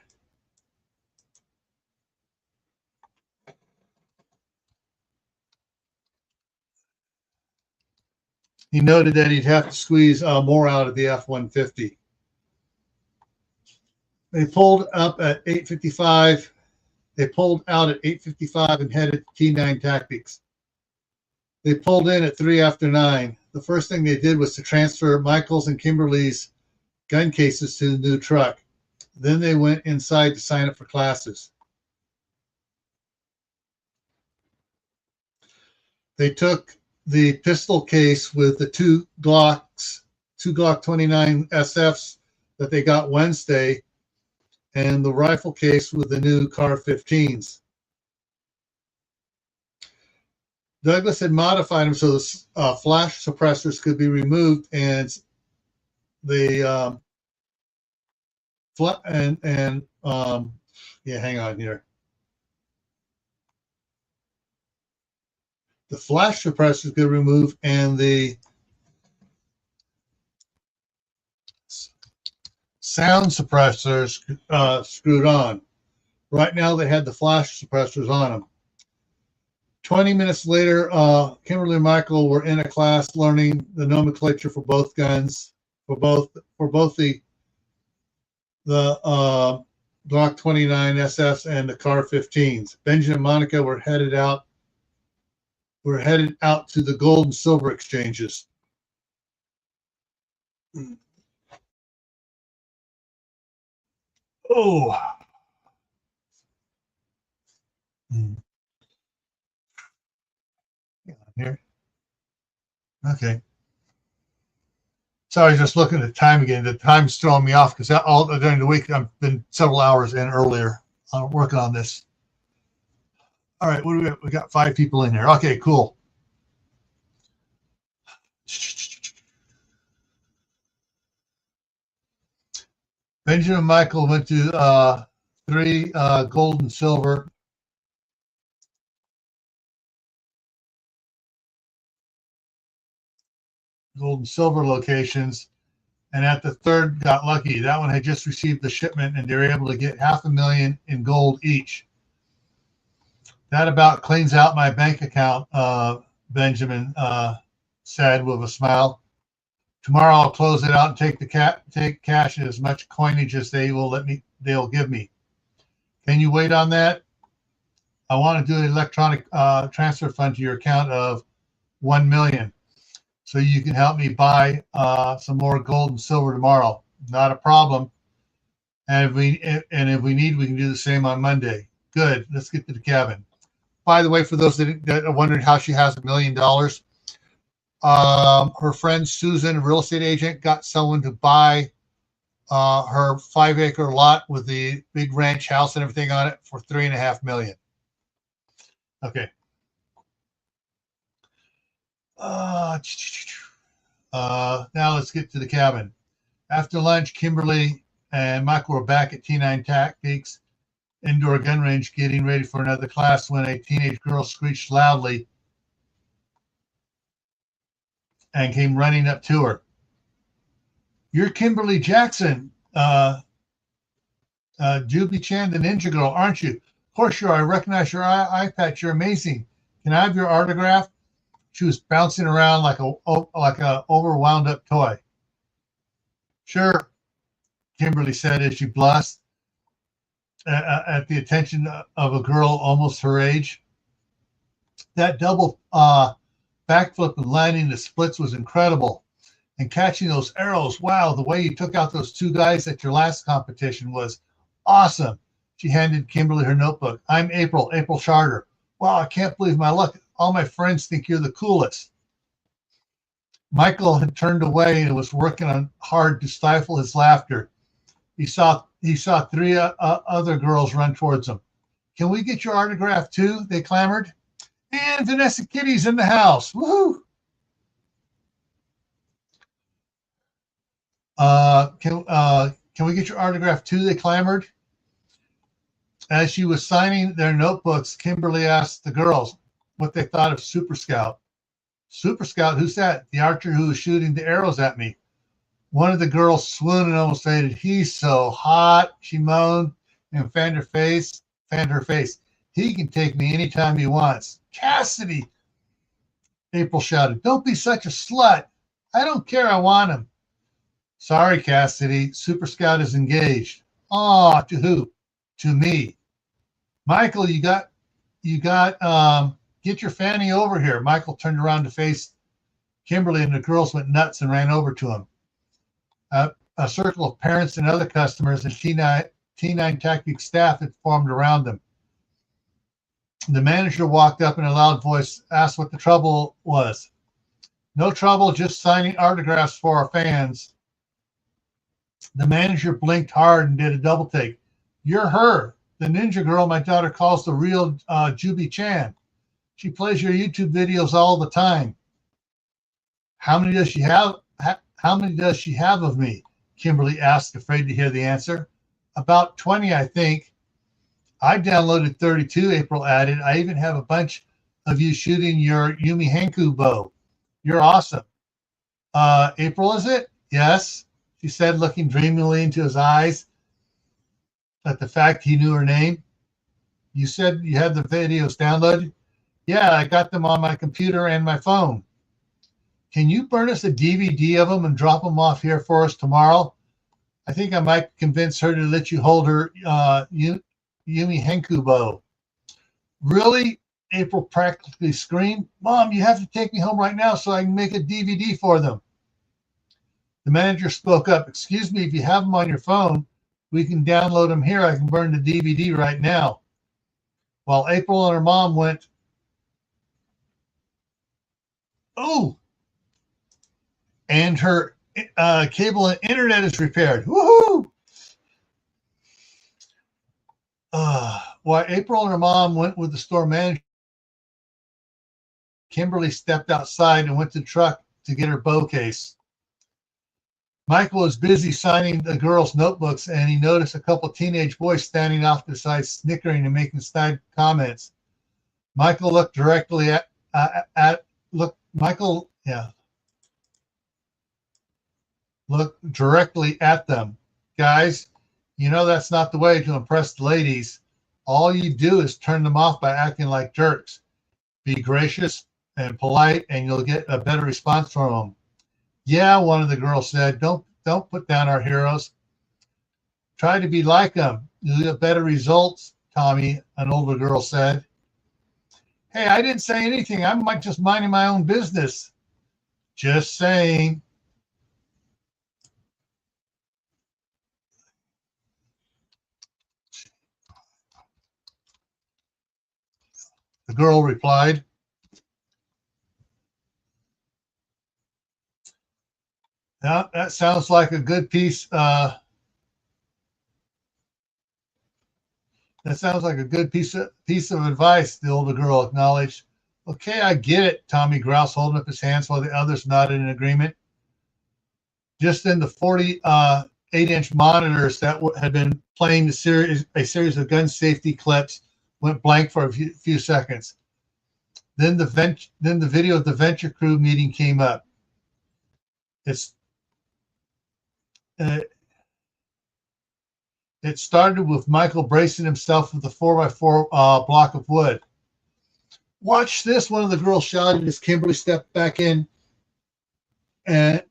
He noted that he'd have to squeeze more out of the F-150. They pulled up at 8:55. They pulled out at 8:55 and headed to T9 Tactics. They pulled in at 3 after 9. The first thing they did was to transfer Michael's and Kimberly's gun cases to the new truck. Then they went inside to sign up for classes. They took the pistol case with the two Glock 29 SFs that they got Wednesday, and the rifle case with the new Car 15s. Douglas had modified them so the flash suppressors could be removed, and hang on here. The flash suppressors could remove, and the sound suppressors screwed on. Right now, they had the flash suppressors on them. 20 minutes later, Kimberly and Michael were in a class learning the nomenclature for both guns, for both the Glock 29 SFs and the Car 15s. Benjamin and Monica were headed out to the gold and silver exchanges. Oh. Here. Okay. Sorry, just looking at the time again. The time's throwing me off because all during the week I've been several hours in earlier working on this. All right, what do we got? We got 5 people in here. Okay, cool. Benjamin and Michael went to 3 gold and silver. Gold and silver locations, and at the third got lucky. That one had just received the shipment, and they were able to get $500,000 in gold each. That about cleans out my bank account, Benjamin said with a smile. Tomorrow I'll close it out and take cash and as much coinage as they'll give me. Can you wait on that? I want to do an electronic transfer fund to your account of 1 million, so you can help me buy some more gold and silver tomorrow. Not a problem. And if we need, we can do the same on Monday. Good. Let's get to the cabin. By the way, for those that are wondering how she has $1 million, her friend Susan, a real estate agent, got someone to buy her 5-acre lot with the big ranch house and everything on it for $3.5 million. Okay. Now let's get to the cabin. After lunch, Kimberly and Michael were back at T9 Tactics indoor gun range getting ready for another class when a teenage girl screeched loudly and came running up to her. You're Kimberly Jackson, Juby Chan, the ninja girl, aren't you? Of course you are. I recognize your eye patch. You're amazing. Can I have your autograph? She was bouncing around like a overwound up toy. Sure, Kimberly said as she blushed at the attention of a girl almost her age. That double backflip and landing the splits was incredible. And catching those arrows, wow, the way you took out those 2 guys at your last competition was awesome. She handed Kimberly her notebook. I'm April Charter. Wow, I can't believe my luck. All my friends think you're the coolest. Michael had turned away and was working hard to stifle his laughter. He saw 3 other girls run towards him. Can we get your autograph too? They clamored. And Vanessa Kitty's in the house. Woohoo! Can we get your autograph too? They clamored. As she was signing their notebooks, Kimberly asked the girls what they thought of Super Scout. Super Scout, who's that? The archer who was shooting the arrows at me. One of the girls swooned and almost fainted. He's so hot, she moaned and fanned her face. He can take me anytime he wants. Cassidy, April shouted. Don't be such a slut. I don't care. I want him. Sorry, Cassidy. Super Scout is engaged. Oh, to who? To me. Michael, get your fanny over here. Michael turned around to face Kimberly, and the girls went nuts and ran over to him. A circle of parents and other customers and T9 Tactics staff had formed around them. The manager walked up in a loud voice, asked what the trouble was. No trouble, just signing autographs for our fans. The manager blinked hard and did a double take. You're her, the ninja girl my daughter calls the real Juby Chan. She plays your YouTube videos all the time. How many does she have? How many does she have of me? Kimberly asked, afraid to hear the answer. About 20, I think. I downloaded 32, April added. I even have a bunch of you shooting your Yumi Henku bow. You're awesome. April, is it? Yes, she said, looking dreamily into his eyes at the fact he knew her name. You said you had the videos downloaded? Yeah, I got them on my computer and my phone. Can you burn us a DVD of them and drop them off here for us tomorrow? I think I might convince her to let you hold her Yumi Henku bow. Really? April practically screamed. Mom, you have to take me home right now so I can make a DVD for them. The manager spoke up. Excuse me, if you have them on your phone, we can download them here. I can burn the DVD right now. While April and her mom went, oh, and her cable and internet is repaired. Woohoo! While April and her mom went with the store manager, Kimberly stepped outside and went to the truck to get her bow case. Michael was busy signing the girls' notebooks, and he noticed a couple teenage boys standing off to the side, snickering and making snide comments. Michael looked directly looked directly at them. Guys, you know that's not the way to impress the ladies. All you do is turn them off by acting like jerks. Be gracious and polite, and you'll get a better response from them. Yeah, one of the girls said, don't put down our heroes. Try to be like them. You'll get better results Tommy, an older girl said. Hey, I didn't say anything. I'm just minding my own business. Just saying. The girl replied. Now, that sounds like a good piece. That sounds like a good piece of advice, the older girl acknowledged. Okay, I get it, Tommy groused, holding up his hands while the others nodded in agreement. Just then, the 48-inch monitors that had been playing a series of gun safety clips went blank for a few seconds. Then the video of the venture crew meeting came up. It started with Michael bracing himself with a 4x4 block of wood. Watch this, one of the girls shouted as Kimberly stepped back inside and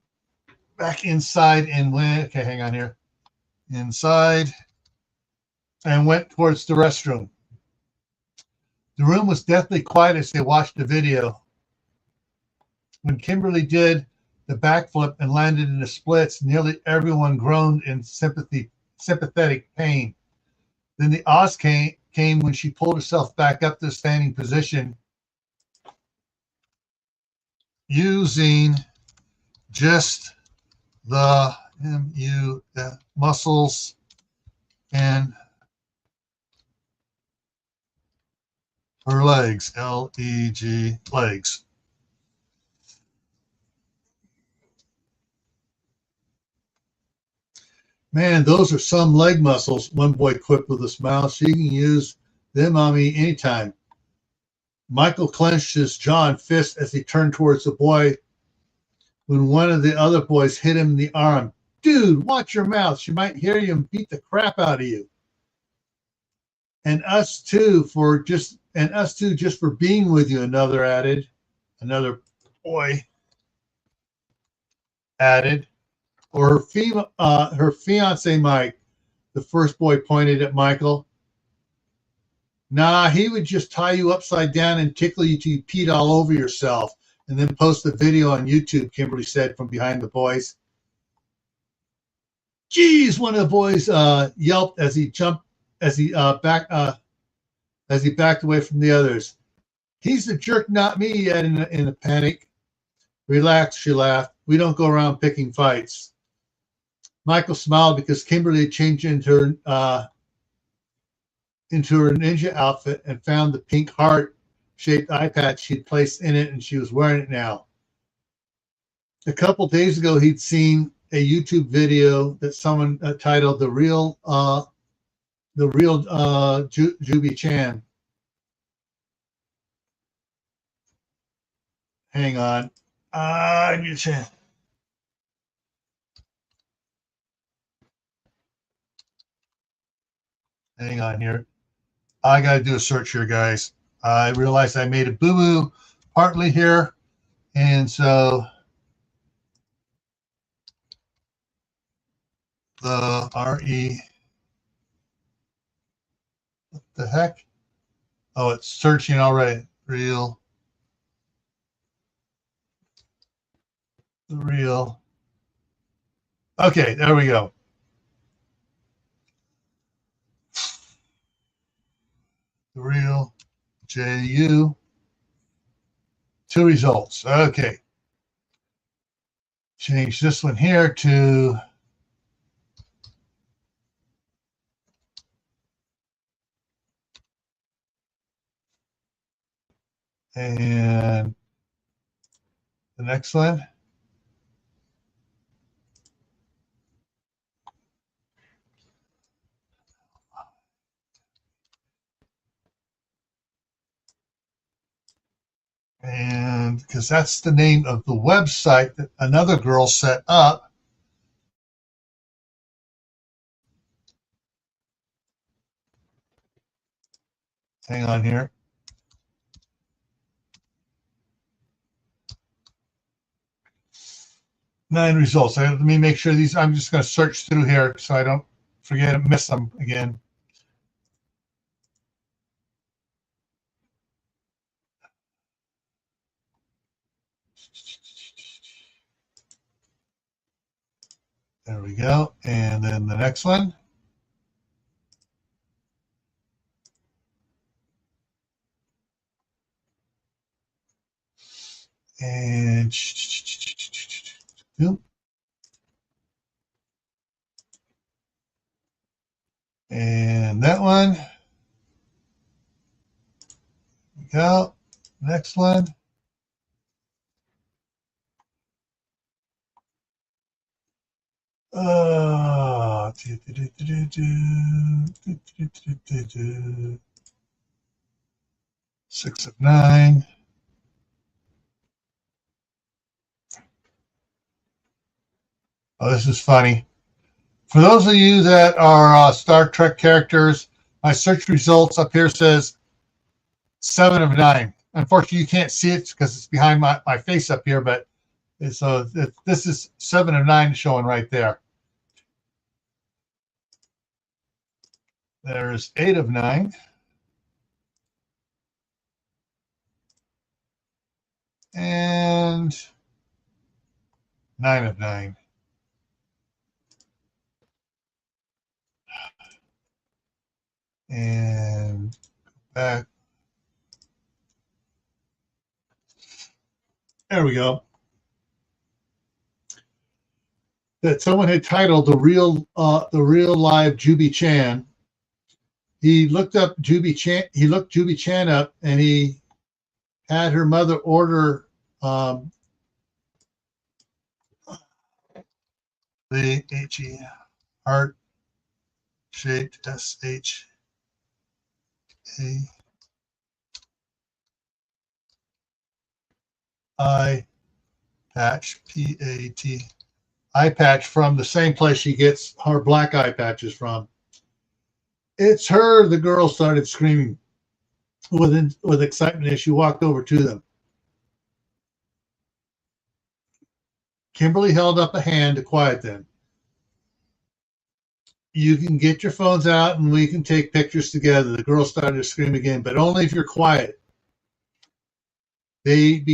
went, okay, hang on here, inside and went towards the restroom. The room was deathly quiet as they watched the video. When Kimberly did the backflip and landed in the splits, nearly everyone groaned in sympathetic pain. Then the Oz came when she pulled herself back up to the standing position using just the muscles and her legs, L-E-G, legs. Man, those are some leg muscles, one boy quipped with a smile. She can use them on me anytime. Michael clenched his jaw and fist as he turned towards the boy when one of the other boys hit him in the arm. Dude, watch your mouth. She might hear you and beat the crap out of you. And us too just for being with you, another boy added. Or her fiance, Mike, the first boy pointed at Michael. Nah, he would just tie you upside down and tickle you till you peed all over yourself and then post the video on YouTube, Kimberly said from behind the boys. Geez, one of the boys yelped as he backed away from the others. He's the jerk, not me, yet in a panic. Relax, she laughed. We don't go around picking fights. Michael smiled because Kimberly had changed into her ninja outfit and found the pink heart-shaped eye patch she'd placed in it, and she was wearing it now. A couple days ago, he'd seen a YouTube video that someone titled "The Real Juby Chan." Hang on, I need a chance. Hang on here. I got to do a search here, guys. I realized I made a boo-boo partly here. And so the R-E, what the heck? Oh, it's searching already. The real. Okay, there we go. The real JU. 2 results. Okay. Change this one here to and the next one. And because that's the name of the website that another girl set up. Hang on here. Nine results. Let me make sure these, I'm just going to search through here so I don't forget and miss them again. There we go. And then the next one. And that one. There we go. Next one. Oh, 6 of 9. Oh, this is funny. For those of you that are Star Trek characters, my search results up here says 7 of 9. Unfortunately, you can't see it because it's behind my face up here, but so this is 7 of 9 showing right there. There's 8 of 9. And 9 of 9. And back. There we go. That someone had titled the real live Juby Chan. He looked up Juby Chan. He looked Juby Chan up, and he had her mother order the HE heart shaped SHA patch PAT eye patch from the same place she gets her black eye patches from. It's her. The girl started screaming with excitement as she walked over to them. Kimberly held up a hand to quiet them. You can get your phones out and we can take pictures together. The girl started to scream again, but only if you're quiet. They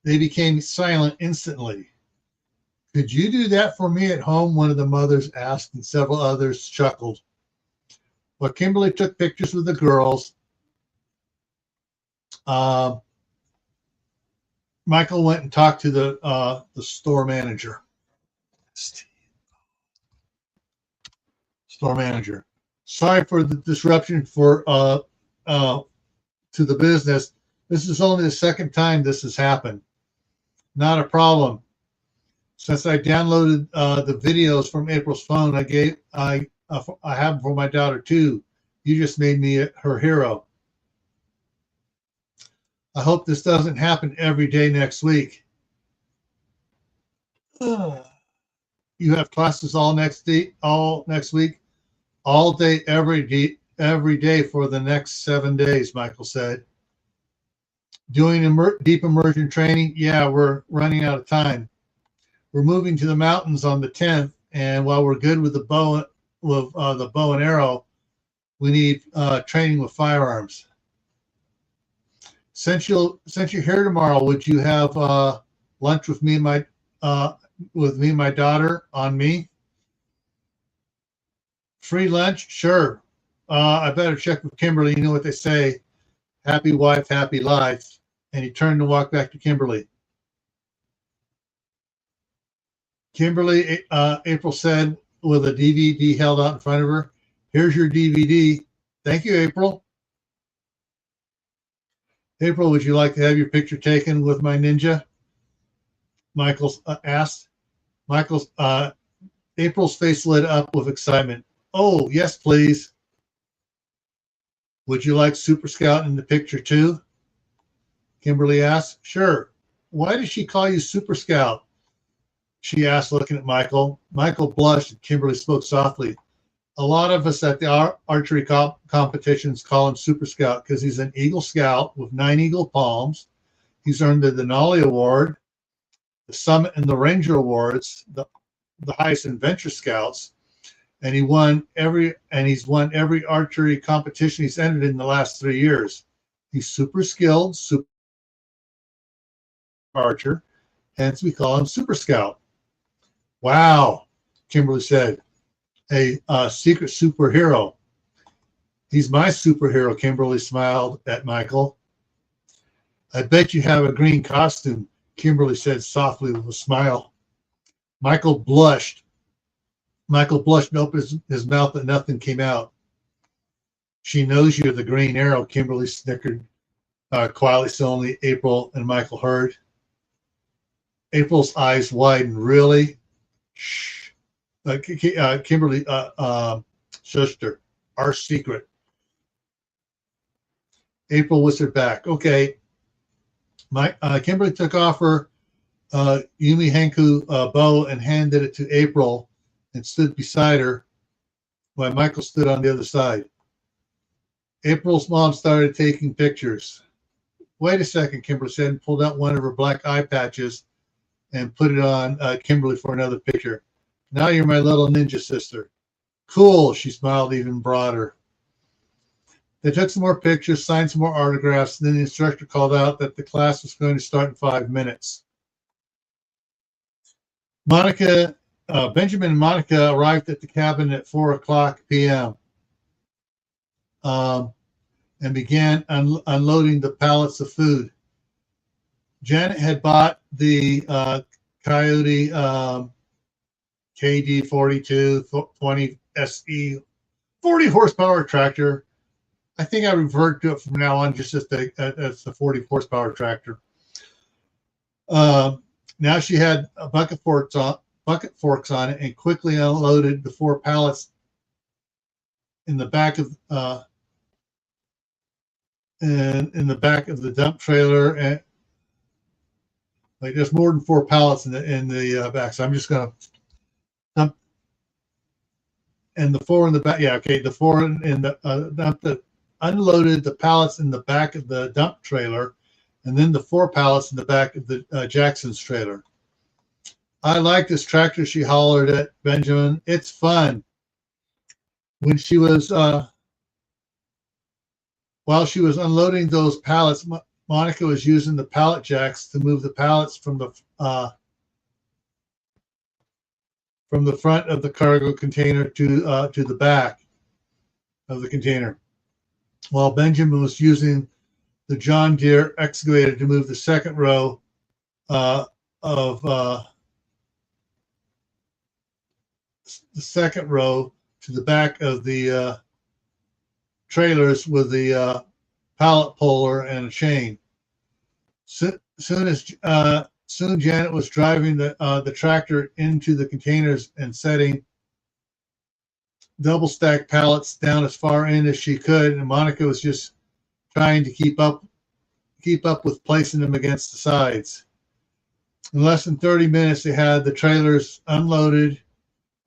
became silent instantly. Could you do that for me at home? One of the mothers asked, and several others chuckled. Well, Kimberly took pictures with the girls. Michael went and talked to the store manager. Store manager. Sorry for the disruption to the business. This is only the second time this has happened. Not a problem. Since I downloaded the videos from April's phone, I have them for my daughter too. You just made me her hero. I hope this doesn't happen every day next week. You have classes all next week, all day, every day for the next 7 days, Michael said. Doing deep immersion training? Yeah, we're running out of time. We're moving to the mountains on the 10th, and while we're good with the bow and arrow, we need training with firearms. Since you're here tomorrow, would you have lunch with me and my daughter on me? Free lunch? Sure. I better check with Kimberly. You know what they say, happy wife, happy life. And he turned to walk back to Kimberly. Kimberly, April said with a DVD held out in front of her, here's your DVD. Thank you, April. April, would you like to have your picture taken with my ninja? Michael asked. April's face lit up with excitement. Oh, yes, please. Would you like Super Scout in the picture too? Kimberly asked. Sure. Why does she call you Super Scout? She asked, looking at Michael. Michael blushed and Kimberly spoke softly. A lot of us at the archery competitions call him Super Scout because he's an Eagle Scout with 9 Eagle Palms. He's earned the Denali Award, the Summit and the Ranger Awards, the highest in Venture Scouts, and he's won every archery competition he's entered in the last 3 years. He's super skilled, super archer, hence we call him Super Scout. Wow. Kimberly said. A secret superhero. He's my superhero, Kimberly smiled at Michael. I bet you have a green costume, Kimberly said softly with a smile. Michael blushed. Michael blushed and opened his mouth, but nothing came out. She knows you're the Green Arrow, Kimberly snickered quietly, so only April and Michael heard. April's eyes widened. Really? Shh. Kimberly shushed her. Our secret. April whispered back. Okay. Kimberly took off her Yumi Hanku bow and handed it to April and stood beside her while Michael stood on the other side. April's mom started taking pictures. Wait a second, Kimberly said, and pulled out one of her black eye patches and put it on Kimberly for another picture. Now you're my little ninja sister. Cool, she smiled even broader. They took some more pictures, signed some more autographs, and then the instructor called out that the class was going to start in 5 minutes. Benjamin and Monica arrived at the cabin at 4:00 p.m. And began unloading the pallets of food. Janet had bought the Coyote KD 4220 SE 40 horsepower tractor. I think I referred to it from now on just as the 40 horsepower tractor. Now she had a bucket forks on it and quickly unloaded the 4 pallets in the back of the dump trailer, and like there's more than 4 pallets in the back. So I'm just gonna dump, and the 4 in the back. Yeah, okay. The 4 in the unloaded the pallets in the back of the dump trailer, and then the 4 pallets in the back of the Jackson's trailer. I like this tractor, she hollered at Benjamin. It's fun. When she was while she was unloading those pallets, Monica was using the pallet jacks to move the pallets from the front of the cargo container to the back of the container, while Benjamin was using the John Deere excavator to move the second row to the back of the trailers with the pallet puller and a chain. Soon Janet was driving the tractor into the containers and setting double stacked pallets down as far in as she could, and Monica was just trying to keep up with placing them against the sides. In less than 30 minutes, they had the trailers unloaded,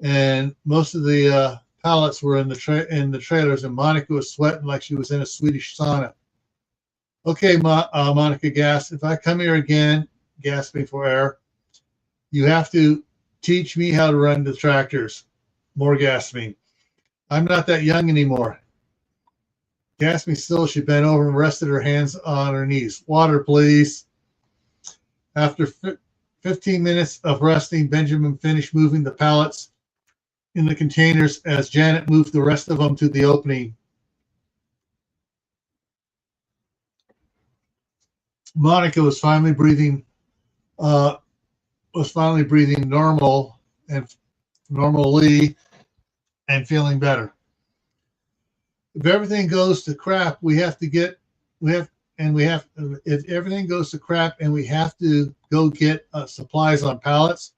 and most of the pallets were in the trailers, and Monica was sweating like she was in a Swedish sauna. Okay, Monica gasped. If I come here again, gasping for air, you have to teach me how to run the tractors. More gasping. I'm not that young anymore. Gasping still, she bent over and rested her hands on her knees. Water, please. After 15 minutes of resting, Benjamin finished moving the pallets in the containers as Janet moved the rest of them to the opening. Monica was finally breathing normally and feeling better. If everything goes to crap, if everything goes to crap and we have to go get supplies on pallets,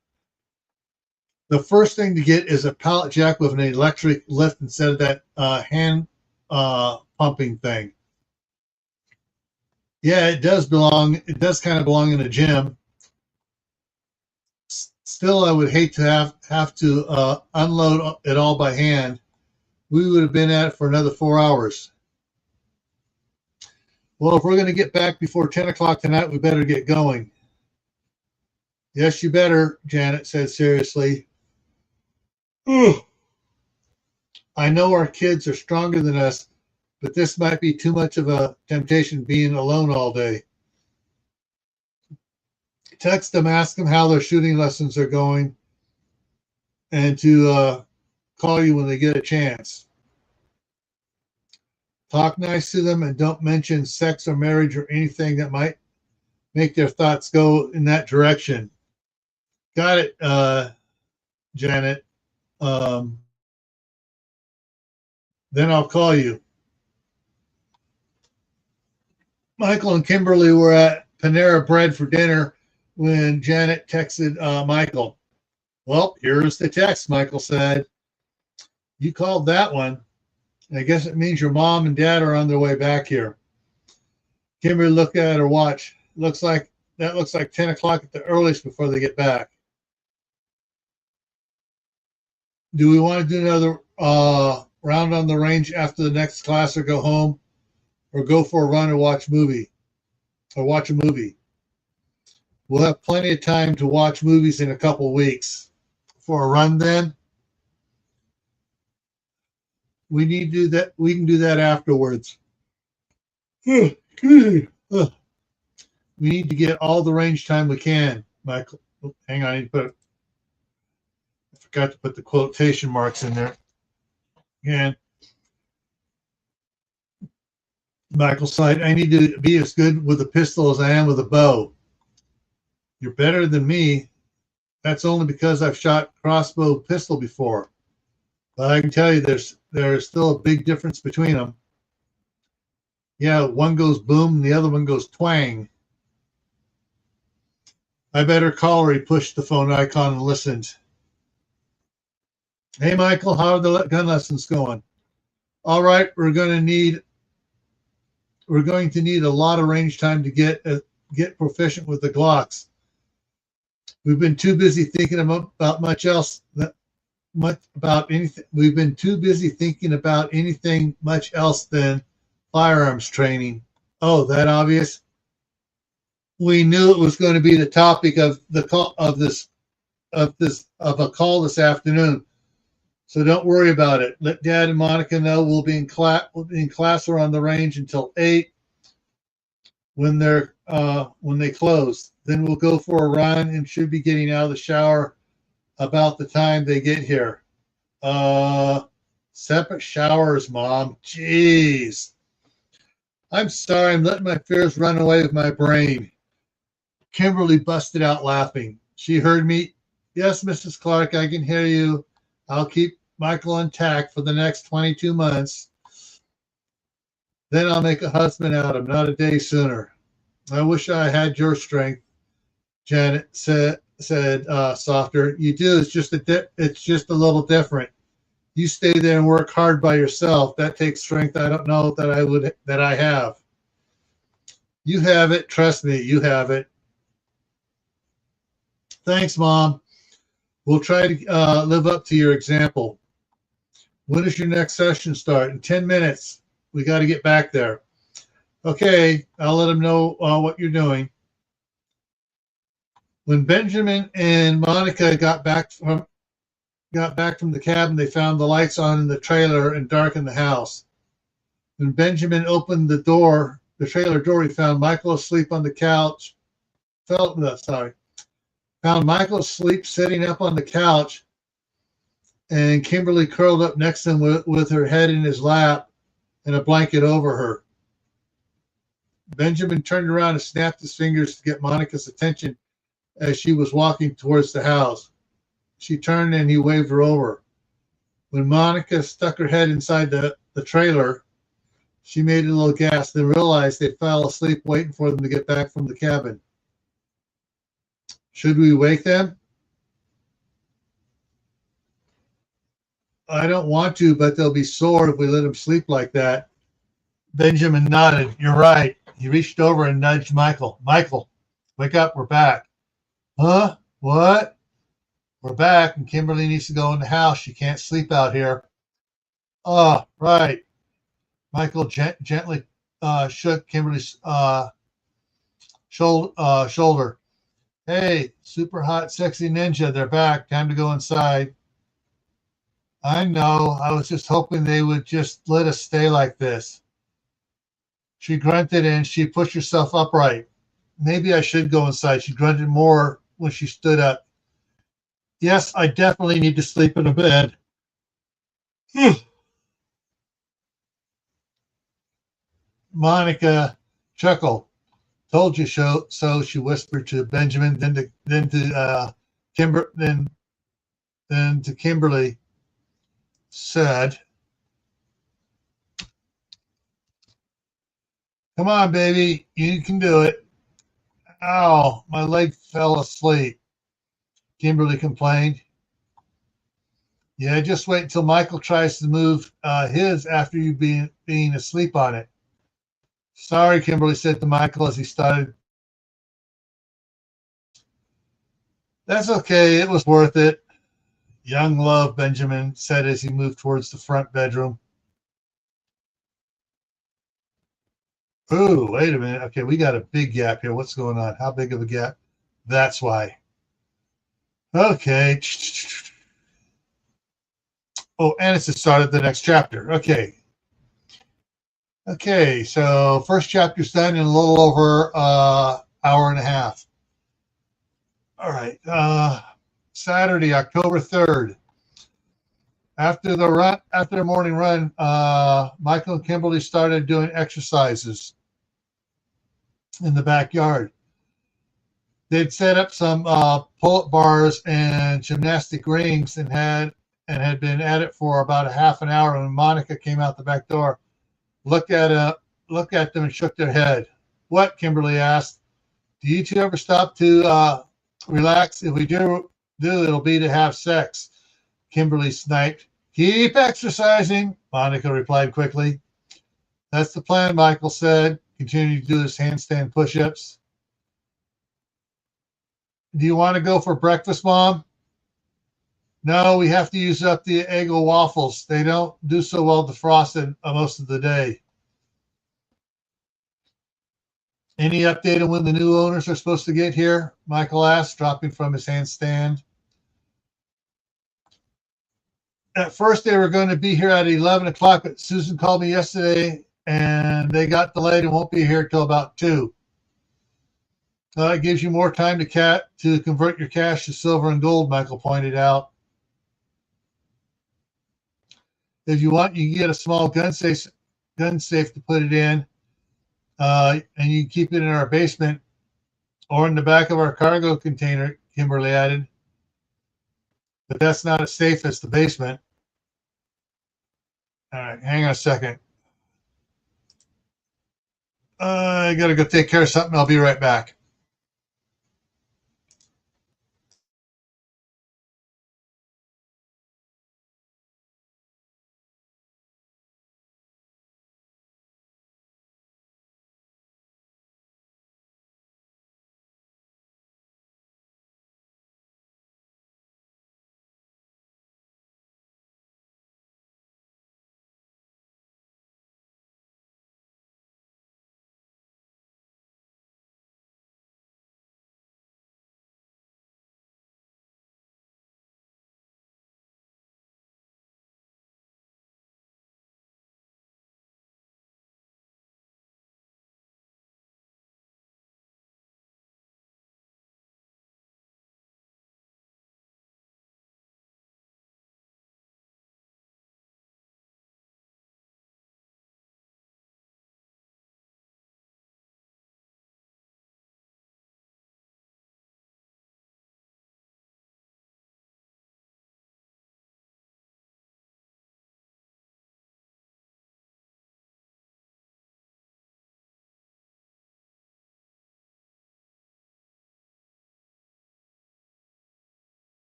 the first thing to get is a pallet jack with an electric lift instead of that hand pumping thing. Yeah, it does kind of belong in a gym. Still, I would hate to have to unload it all by hand. We would have been at it for another 4 hours. Well, if we're going to get back before 10 o'clock tonight, we better get going. Yes, you better, Janet said seriously. I know our kids are stronger than us, but this might be too much of a temptation being alone all day. Text them, ask them how their shooting lessons are going. and to call you when they get a chance. Talk nice to them and don't mention sex or marriage or anything that might make their thoughts go in that direction. Got it, Janet. Then I'll call you. Michael and Kimberly were at Panera Bread for dinner when Janet texted Michael. Well, here's the text, Michael said. You called that one. I guess it means your mom and dad are on their way back here. Kimberly looked at her watch. Looks like 10 o'clock at the earliest before they get back. Do we want to do another round on the range after the next class, or go home, or go for a run, or watch a movie? We'll have plenty of time to watch movies in a couple weeks. For a run, then we need to do that. We can do that afterwards. We need to get all the range time we can, Michael. Hang on, I forgot to put the quotation marks in there. Again, Michael sighed. I need to be as good with a pistol as I am with a bow. You're better than me. That's only because I've shot crossbow pistol before. But I can tell you there's still a big difference between them. Yeah, one goes boom and the other one goes twang. I better call her. He pushed the phone icon and listened. Hey, Michael, how are the gun lessons going? All right, we're going to need a lot of range time to get proficient with the Glocks. We've been too busy thinking about anything much else than firearms training. Oh, that obvious? We knew it was going to be the topic of the call of a call this afternoon. So don't worry about it. Let Dad and Monica know we'll be in class or on the range until 8 when they close. Then we'll go for a run and should be getting out of the shower about the time they get here. Separate showers, Mom. Jeez. I'm sorry, I'm letting my fears run away with my brain. Kimberly busted out laughing. She heard me. Yes, Mrs. Clark, I can hear you. I'll keep Michael intact for the next 22 months. Then I'll make a husband out of him, not a day sooner. I wish I had your strength, Janet said softer. You do. It's just a little different. You stay there and work hard by yourself. That takes strength I don't know that I have. You have it. Trust me, you have it. Thanks, Mom. We'll try to live up to your example. When does your next session start? In 10 minutes. We got to get back there. Okay, I'll let them know what you're doing. When Benjamin and Monica got back from the cabin, they found the lights on in the trailer and darkened the house. When Benjamin opened the trailer door, he found Michael asleep on the couch. Found Michael asleep sitting up on the couch, and Kimberly curled up next to him with her head in his lap and a blanket over her. Benjamin turned around and snapped his fingers to get Monica's attention as she was walking towards the house. She turned and he waved her over. When Monica stuck her head inside the trailer, she made a little gasp, then realized they fell asleep waiting for them to get back from the cabin. Should we wake them? I don't want to, but they'll be sore if we let them sleep like that. Benjamin nodded. You're right. He reached over and nudged Michael. Michael, wake up. We're back. Huh? What? We're back, and Kimberly needs to go in the house. She can't sleep out here. Oh, right. Michael gently shook Kimberly's shoulder. Hey, super hot, sexy ninja. They're back. Time to go inside. I know. I was just hoping they would just let us stay like this. She grunted and she pushed herself upright. Maybe I should go inside. She grunted more when she stood up. Yes, I definitely need to sleep in a bed. Monica chuckled. Told you so, she whispered to Benjamin, then to Kimberly, said, "Come on, baby, you can do it." Ow, my leg fell asleep, Kimberly complained. Yeah, just wait until Michael tries to move his after you being asleep on it. Sorry, Kimberly said to Michael as he started. That's okay, it was worth it. Young love, Benjamin said as he moved towards the front bedroom. Ooh, wait a minute. Okay, we got a big gap here. What's going on? How big of a gap? That's why. Okay. Oh, and it's the start of the next chapter. Okay. Okay, so first chapter's done in a little over hour and a half. All right. Saturday, October 3rd. After the morning run, Michael and Kimberly started doing exercises in the backyard. They'd set up some pull-up bars and gymnastic rings and had been at it for about a half an hour when Monica came out the back door, looked at them and shook their head. What? Kimberly asked. Do you two ever stop to relax? If we do, it'll be to have sex. Kimberly sniped. Keep exercising, Monica replied quickly. That's the plan, Michael said, continuing to do his handstand push-ups. Do you want to go for breakfast, Mom? No, we have to use up the Eggo waffles. They don't do so well defrosted most of the day. Any update on when the new owners are supposed to get here? Michael asked, dropping from his handstand. At first, they were going to be here at 11 o'clock, but Susan called me yesterday and they got delayed and won't be here till about 2. It gives you more time to convert your cash to silver and gold, Michael pointed out. If you want, you can get a small gun safe to put it in, and you can keep it in our basement or in the back of our cargo container, Kimberly added. But that's not as safe as the basement. All right, hang on a second. I got to go take care of something. I'll be right back.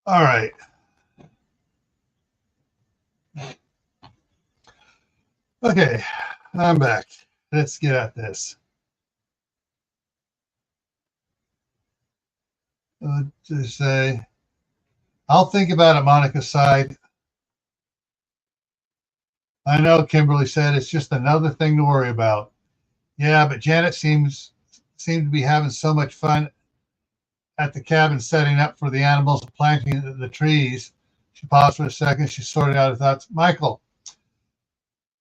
All right. Okay, I'm back. Let's get at this. To say, I'll think about it, Monica sighed. I know, Kimberly said, it's just another thing to worry about. Yeah, but Janet seemed to be having so much fun at the cabin setting up for the animals and planting the trees. She paused for a second. She sorted out her thoughts. Michael,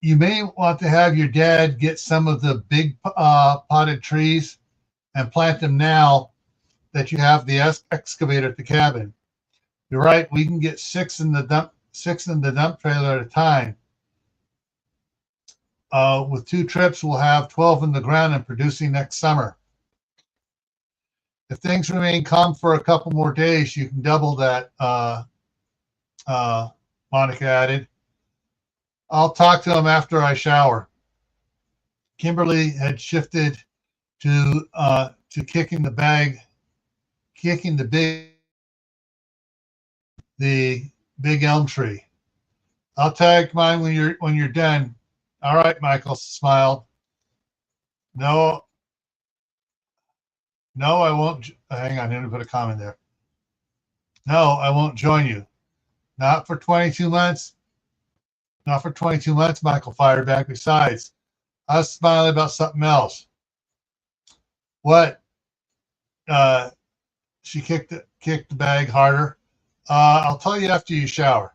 you may want to have your dad get some of the big potted trees and plant them now that you have the excavator at the cabin. You're right. We can get six in the dump trailer at a time. With 2 trips, we'll have 12 in the ground and producing next summer. If things remain calm for a couple more days, you can double that, Monica added. I'll talk to him after I shower. Kimberly had shifted to kicking the big elm tree. I'll tag mine when you're done. All right, Michael smiled. No, I won't. Hang on, I'm going to put a comment there. No, I won't join you. Not for 22 months. Not for 22 months, Michael fired back. Besides, I was smiling about something else. What? She kicked the bag harder. I'll tell you after you shower.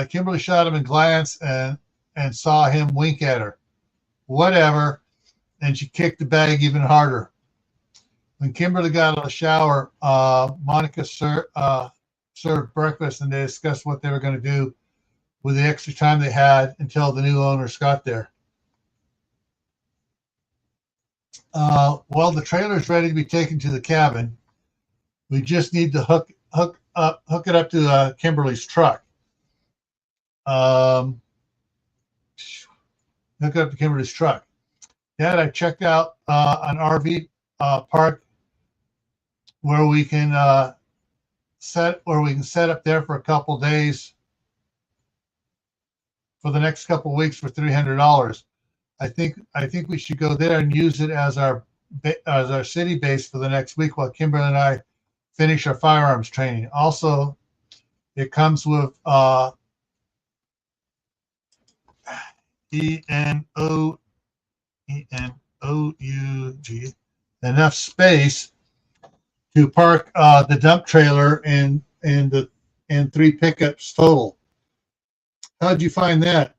Kimberly shot him a glance and saw him wink at her. Whatever. And she kicked the bag even harder. When Kimberly got out of the shower, Monica served breakfast, and they discussed what they were going to do with the extra time they had until the new owners got there. Well, the trailer's ready to be taken to the cabin. We just need to hook it up to Kimberly's truck. Hook it up to Kimberly's truck. Dad, I checked out an RV park where we can set up there for a couple days for the next couple of weeks for $300. I think we should go there and use it as our city base for the next week while Kimberly and I finish our firearms training. Also, it comes with ENOUG enough space to park the dump trailer and 3 pickups total. How'd you find that?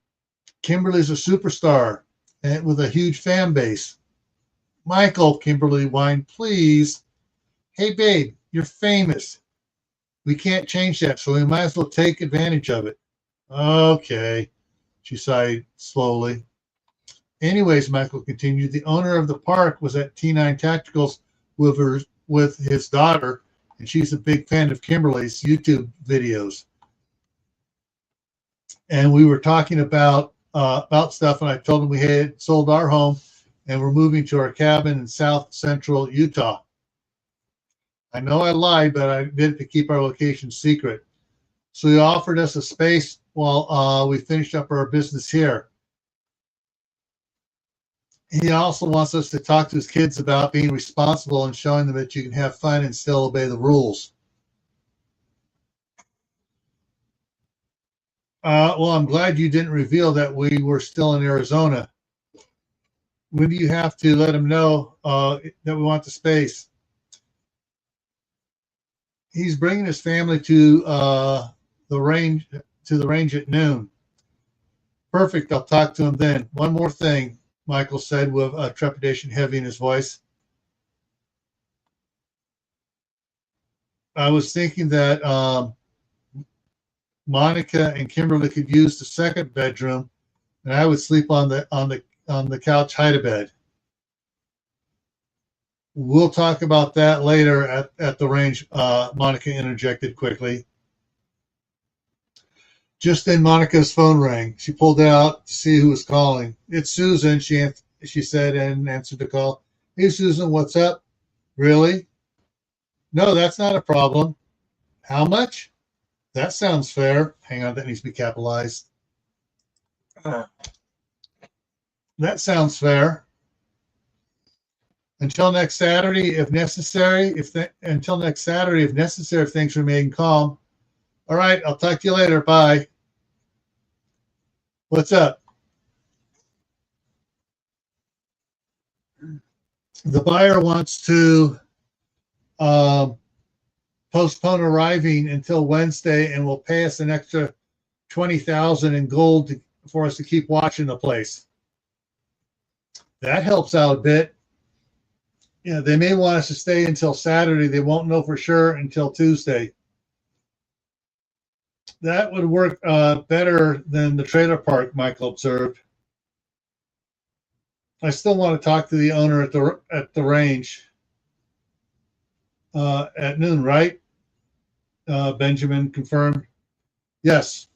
Kimberly's a superstar and with a huge fan base. Michael, Kimberly whined, please. Hey, babe, you're famous. We can't change that, so we might as well take advantage of it. Okay, she sighed slowly. Anyways, Michael continued, the owner of the park was at T9 Tacticals with his daughter, and she's a big fan of Kimberly's YouTube videos. And we were talking about stuff, and I told him we had sold our home and we're moving to our cabin in south central Utah. I know I lied, but I did it to keep our location secret. So he offered us a space while we finished up our business here. He also wants us to talk to his kids about being responsible and showing them that you can have fun and still obey the rules. Well, I'm glad you didn't reveal that we were still in Arizona. When do you have to let him know that we want the space? He's bringing his family to the range at noon. Perfect. I'll talk to him then. One more thing, Michael said with trepidation heavy in his voice. I was thinking that Monica and Kimberly could use the second bedroom, and I would sleep on the couch hide-a-bed. We'll talk about that later at the range, Monica interjected quickly. Just then Monica's phone rang. She pulled it out to see who was calling. It's Susan, she said, and answered the call. Hey, Susan, what's up? Really? No, that's not a problem. How much? That sounds fair. Hang on, that needs to be capitalized. That sounds fair. Until next Saturday, if necessary, until next Saturday, if necessary, if things remain calm. All right, I'll talk to you later. Bye. What's up? The buyer wants to postpone arriving until Wednesday and will pay us an extra $20,000 in gold for us to keep watching the place. That helps out a bit. You know, they may want us to stay until Saturday. They won't know for sure until Tuesday. That would work better than the trailer park, Michael observed. I still want to talk to the owner at the range at noon, right? Benjamin confirmed. Yes.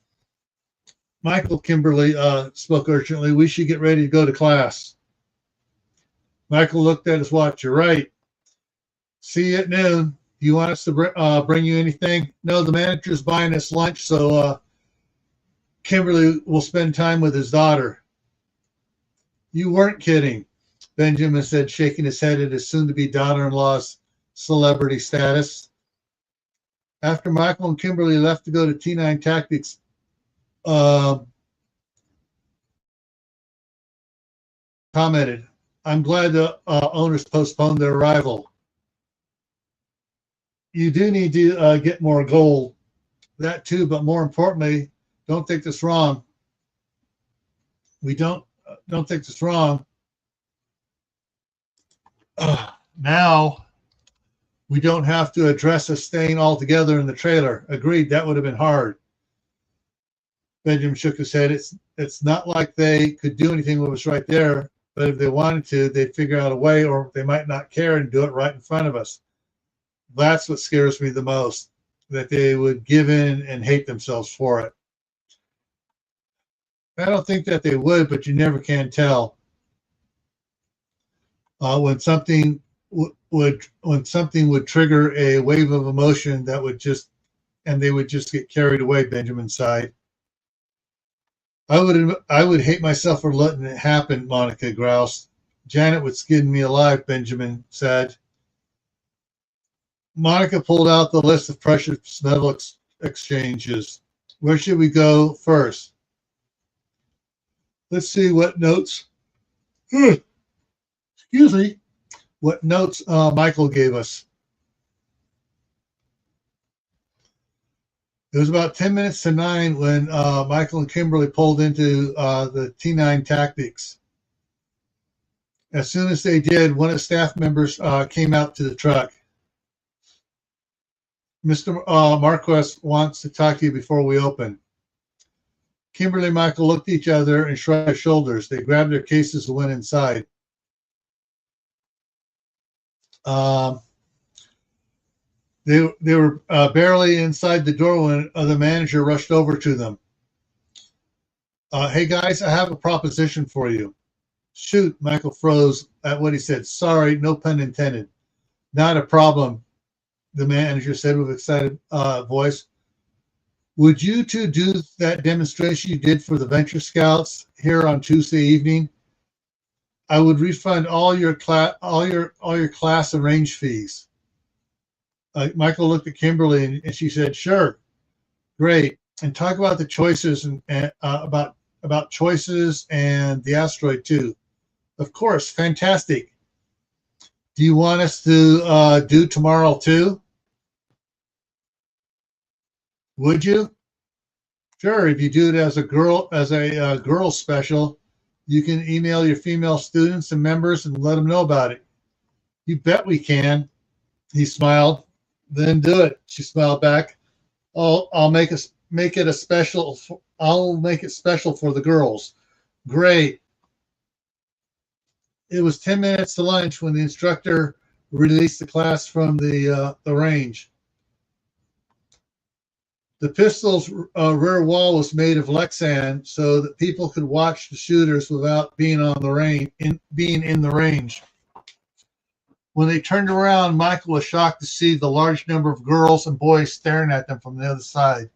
Michael, Kimberly spoke urgently. We should get ready to go to class. Michael looked at his watch. You're right. See you at noon. Do you want us to bring you anything? No, the manager's buying us lunch, so Kimberly will spend time with his daughter. You weren't kidding, Benjamin said, shaking his head at his soon-to-be daughter-in-law's celebrity status. After Michael and Kimberly left to go to T9 Tactics, commented, I'm glad the owners postponed their arrival. You do need to get more gold. That too, but more importantly, don't take this wrong. We don't think this wrong. Now we don't have to address us staying all together in the trailer. Agreed, that would have been hard. Benjamin shook his head. It's not like they could do anything with us right there, but if they wanted to, they'd figure out a way, or they might not care and do it right in front of us. That's what scares me the most, that they would give in and hate themselves for it. I don't think that they would, but you never can tell. When something would trigger a wave of emotion that would just, and they would just get carried away, Benjamin sighed. I would hate myself for letting it happen, Monica groused. Janet would skin me alive, Benjamin said. Monica pulled out the list of precious metal exchanges. Where should we go first? Let's see what notes. Excuse me. What notes Michael gave us. It was about 10 minutes to 9 when Michael and Kimberly pulled into the T9 Tactics. As soon as they did, one of the staff members came out to the truck. Mr. Marquez wants to talk to you before we open. Kimberly and Michael looked at each other and shrugged their shoulders. They grabbed their cases and went inside. They were barely inside the door when the manager rushed over to them. Hey guys, I have a proposition for you. Shoot, Michael froze at what he said. Sorry, no pun intended. Not a problem, the manager said with excited voice. Would you two do that demonstration you did for the Venture Scouts here on Tuesday evening? I would refund all your class and range fees. Michael looked at Kimberly and she said, "Sure, great." And talk about the choices and about choices and the asteroid too. Of course, fantastic. Do you want us to do tomorrow too? Would you? Sure. If you do it as a girls special, you can email your female students and members and let them know about it. You bet we can. He smiled. Then do it. She smiled back. I'll make it special for the girls. Great. It was 10 minutes to lunch when the instructor released the class from the range. The pistol's rear wall was made of Lexan so that people could watch the shooters without being in the range. When they turned around, Michael was shocked to see the large number of girls and boys staring at them from the other side.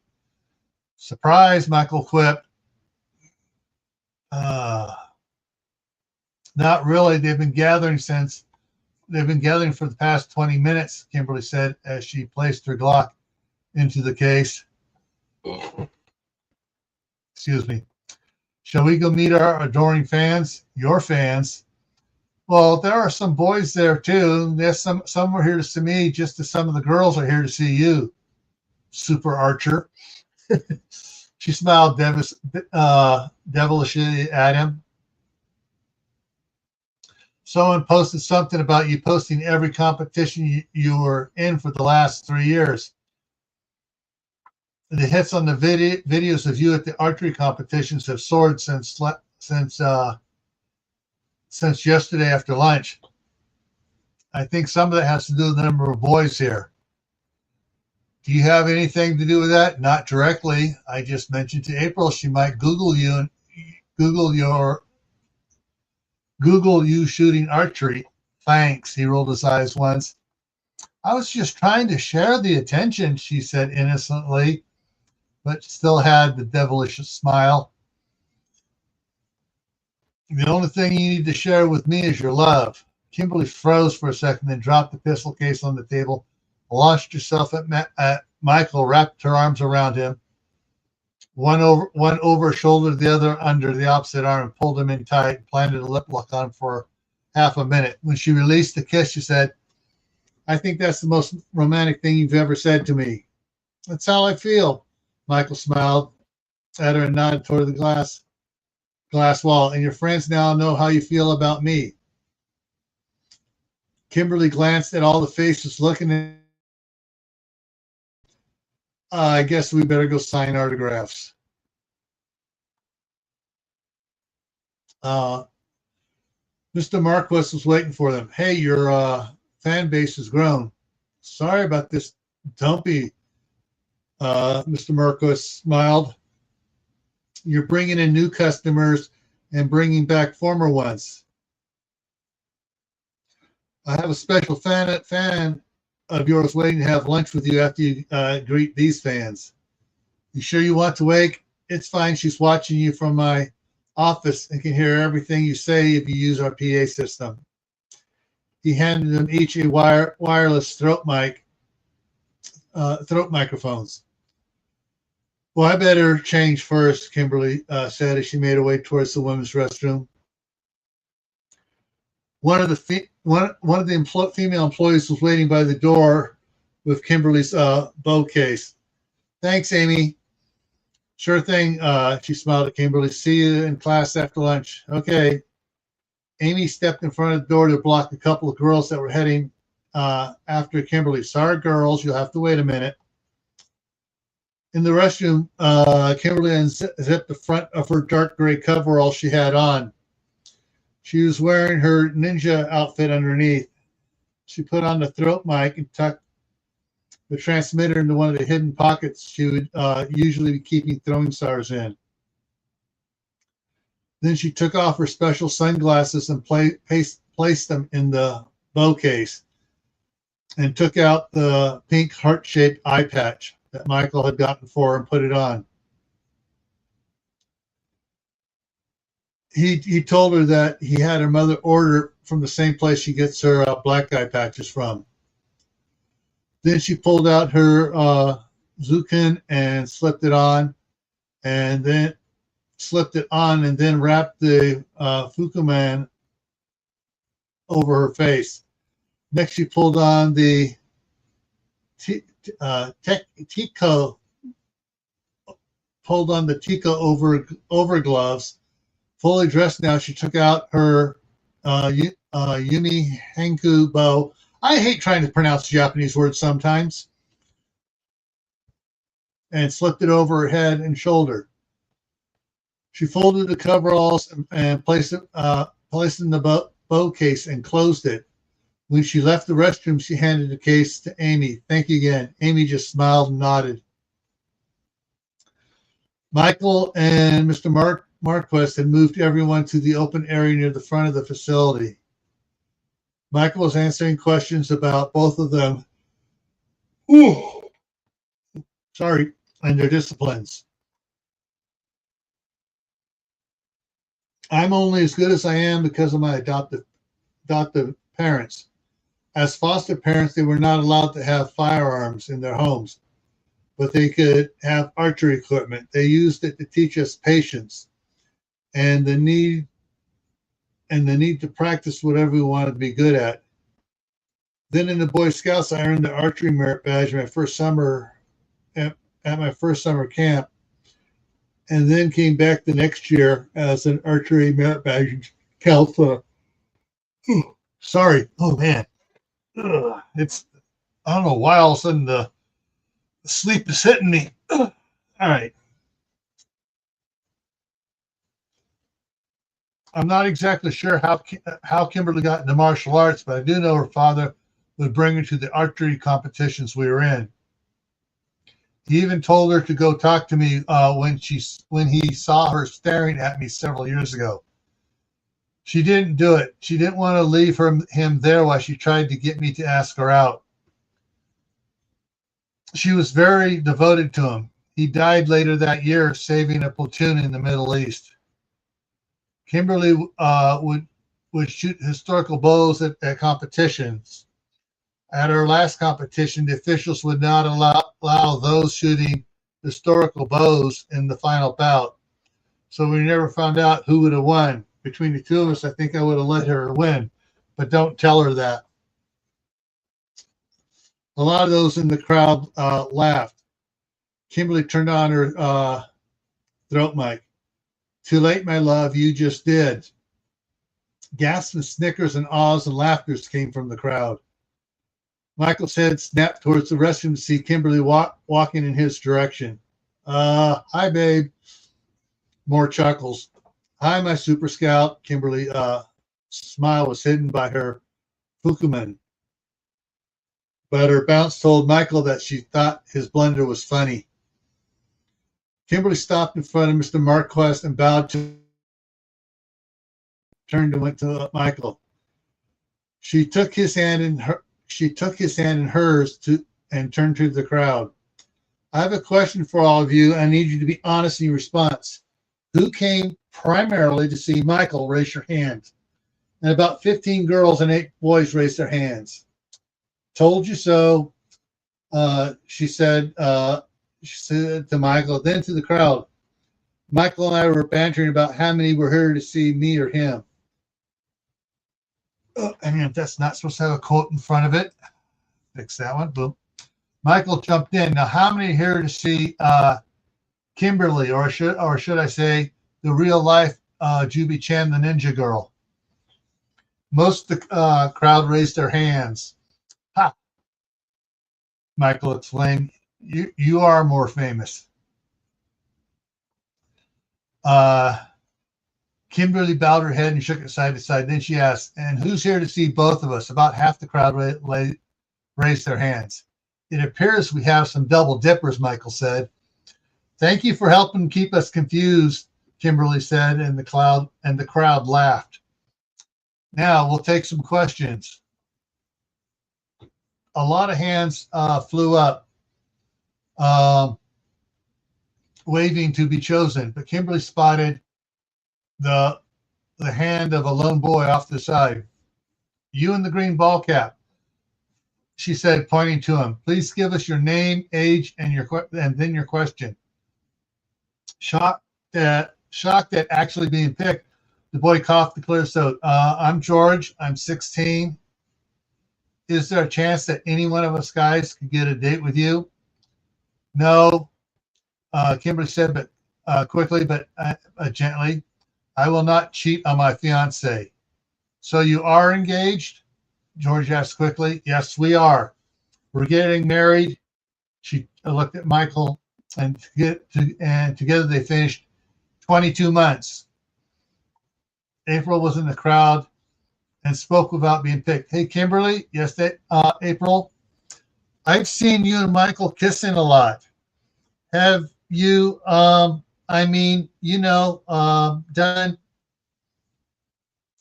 Surprise, Michael quipped. Not really. They've been gathering since they've been gathering for the past 20 minutes, Kimberly said as she placed her Glock into the case. Excuse me. Shall we go meet our adoring fans? Your fans? Well, there are some boys there too. There's some are here to see me, just as some of the girls are here to see you, Super Archer. She smiled devilishly at him. Someone posted something about you posting every competition you were in for the last 3 years. The hits on the videos of you at the archery competitions have soared since yesterday after lunch. I think some of that has to do with the number of boys here. Do you have anything to do with that? Not directly. I just mentioned to April she might Google you and Google you shooting archery. Thanks. He rolled his eyes once. I was just trying to share the attention, she said innocently, but still had the devilish smile. The only thing you need to share with me is your love. Kimberly froze for a second, then dropped the pistol case on the table, launched herself at Michael, wrapped her arms around him, one over her shoulder, the other under the opposite arm, and pulled him in tight, planted a lip lock on for half a minute. When she released the kiss, she said, I think that's the most romantic thing you've ever said to me. That's how I feel. Michael smiled at her and nodded toward the glass wall. And your friends now know how you feel about me. Kimberly glanced at all the faces looking at. I guess we better go sign autographs. Mr. Marquis was waiting for them. Hey, your fan base has grown. Sorry about this, dumpy. Mr. Marquis smiled. You're bringing in new customers and bringing back former ones. I have a special fan of yours waiting to have lunch with you after you greet these fans. You sure you want to wake? It's fine. She's watching you from my office and can hear everything you say if you use our PA system. He handed them each a wireless throat microphones. Well, I better change first, Kimberly said as she made her way towards the women's restroom. One of the female employees was waiting by the door with Kimberly's bow case. Thanks, Amy. Sure thing. She smiled at Kimberly. See you in class after lunch. Okay. Amy stepped in front of the door to block a couple of girls that were heading after Kimberly. Sorry, girls. You'll have to wait a minute. In the restroom, Kimberly unzipped the front of her dark gray coverall she had on. She was wearing her ninja outfit underneath. She put on the throat mic and tucked the transmitter into one of the hidden pockets she would usually be keeping throwing stars in. Then she took off her special sunglasses and placed them in the bow case and took out the pink heart-shaped eye patch that Michael had gotten for her and put it on. He told her that he had her mother order from the same place she gets her black eye patches from. Then she pulled out her Zukin and slipped it on, and then wrapped the Fukuman over her face. Next, she pulled on the Tico over gloves. Fully dressed now, she took out her Yumi Hanku bow. I hate trying to pronounce Japanese words sometimes. And slipped it over her head and shoulder. She folded the coveralls and placed it in the bow case and closed it. When she left the restroom, she handed the case to Amy. Thank you again. Amy just smiled and nodded. Michael and Mr. Marquis had moved everyone to the open area near the front of the facility. Michael was answering questions about both of them. And their disciplines. I'm only as good as I am because of my adoptive parents. As foster parents, they were not allowed to have firearms in their homes, but they could have archery equipment. They used it to teach us patience and the need to practice whatever we wanted to be good at. Then in the Boy Scouts, I earned the archery merit badge my first summer at my first summer camp, and then came back the next year as an archery merit badge counselor. Sorry. Oh man. It's, I don't know why all of a sudden the sleep is hitting me. All right. I'm not exactly sure how Kimberly got into martial arts, but I do know her father would bring her to the archery competitions we were in. He even told her to go talk to me when he saw her staring at me several years ago. She didn't do it. She didn't want to leave him there while she tried to get me to ask her out. She was very devoted to him. He died later that year, saving a platoon in the Middle East. Kimberly would shoot historical bows at competitions. At our last competition, the officials would not allow those shooting historical bows in the final bout. So we never found out who would have won. Between the two of us, I think I would have let her win, but don't tell her that. A lot of those in the crowd laughed. Kimberly turned on her throat mic. Too late, my love, you just did. Gasps and snickers and ahs and laughters came from the crowd. Michael's head snapped towards the restroom to see Kimberly walking in his direction. Hi, babe. More chuckles. Hi, my super scout. Kimberly's smile was hidden by her fukuman. But her bounce told Michael that she thought his blunder was funny. Kimberly stopped in front of Mr. Marquest and bowed to turned and went to Michael. She took his hand in hers and turned to the crowd. I have a question for all of you. I need you to be honest in your response. Who came primarily to see Michael? Raise your hand. And about 15 girls and 8 boys raised their hands. Told you so, she said to Michael, then to the crowd. Michael and I were bantering about how many were here to see me or him. I mean, if that's not supposed to have a quote in front of it, fix that one. Boom. Michael jumped in. Now, how many are here to see Kimberly, or should I say, the real life Juby Chan, the ninja girl? Most of the crowd raised their hands. Ha! Michael exclaimed. You are more famous. Kimberly bowed her head and shook it side to side. Then she asked, and who's here to see both of us? About half the crowd raised their hands. It appears we have some double dippers, Michael said. Thank you for helping keep us confused, Kimberly said, and the crowd laughed. Now we'll take some questions. A lot of hands flew up, waving to be chosen, but Kimberly spotted the hand of a lone boy off to the side. You in the green ball cap, she said, pointing to him. Please give us your name, age, and then your question. Shocked at actually being picked, the boy coughed to clear his throat. I'm George. I'm 16. Is there a chance that any one of us guys could get a date with you? No, Kimberly said, but quickly, but gently. I will not cheat on my fiance. So you are engaged? George asked quickly. Yes, we are. We're getting married. She looked at Michael, and together they finished 22 months. April was in the crowd and spoke without being picked. Hey, Kimberly. Yes, April. I've seen you and Michael kissing a lot. Have you, done?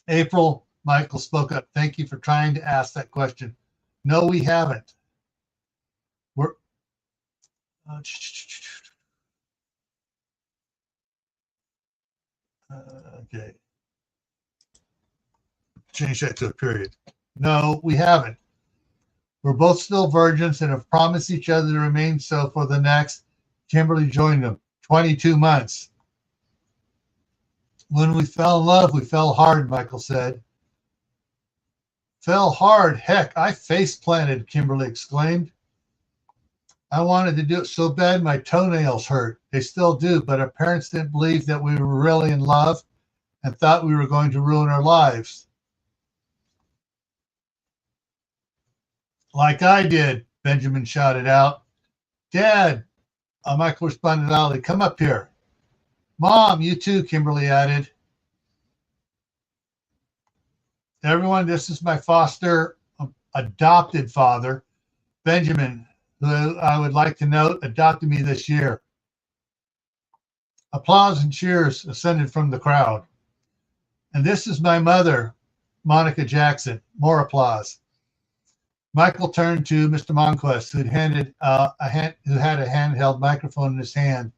April, Michael spoke up. Thank you for trying to ask that question. No, we haven't. We're okay. Change that to a period. No, we haven't. We're both still virgins and have promised each other to remain so for the next, Kimberly joined him, 22 months. When we fell in love, we fell hard, Michael said. Fell hard? Heck, I face planted, Kimberly exclaimed. I wanted to do it so bad my toenails hurt. They still do, but our parents didn't believe that we were really in love and thought we were going to ruin our lives. Like I did, Benjamin shouted out. Dad, Michael responded loudly, come up here. Mom, you too, Kimberly added. Everyone, this is my foster adopted father, Benjamin, who I would like to note adopted me this year. Applause and cheers ascended from the crowd. And this is my mother, Monica Jackson. More applause. Michael turned to Mr. Monquest, who had a handheld microphone in his hand,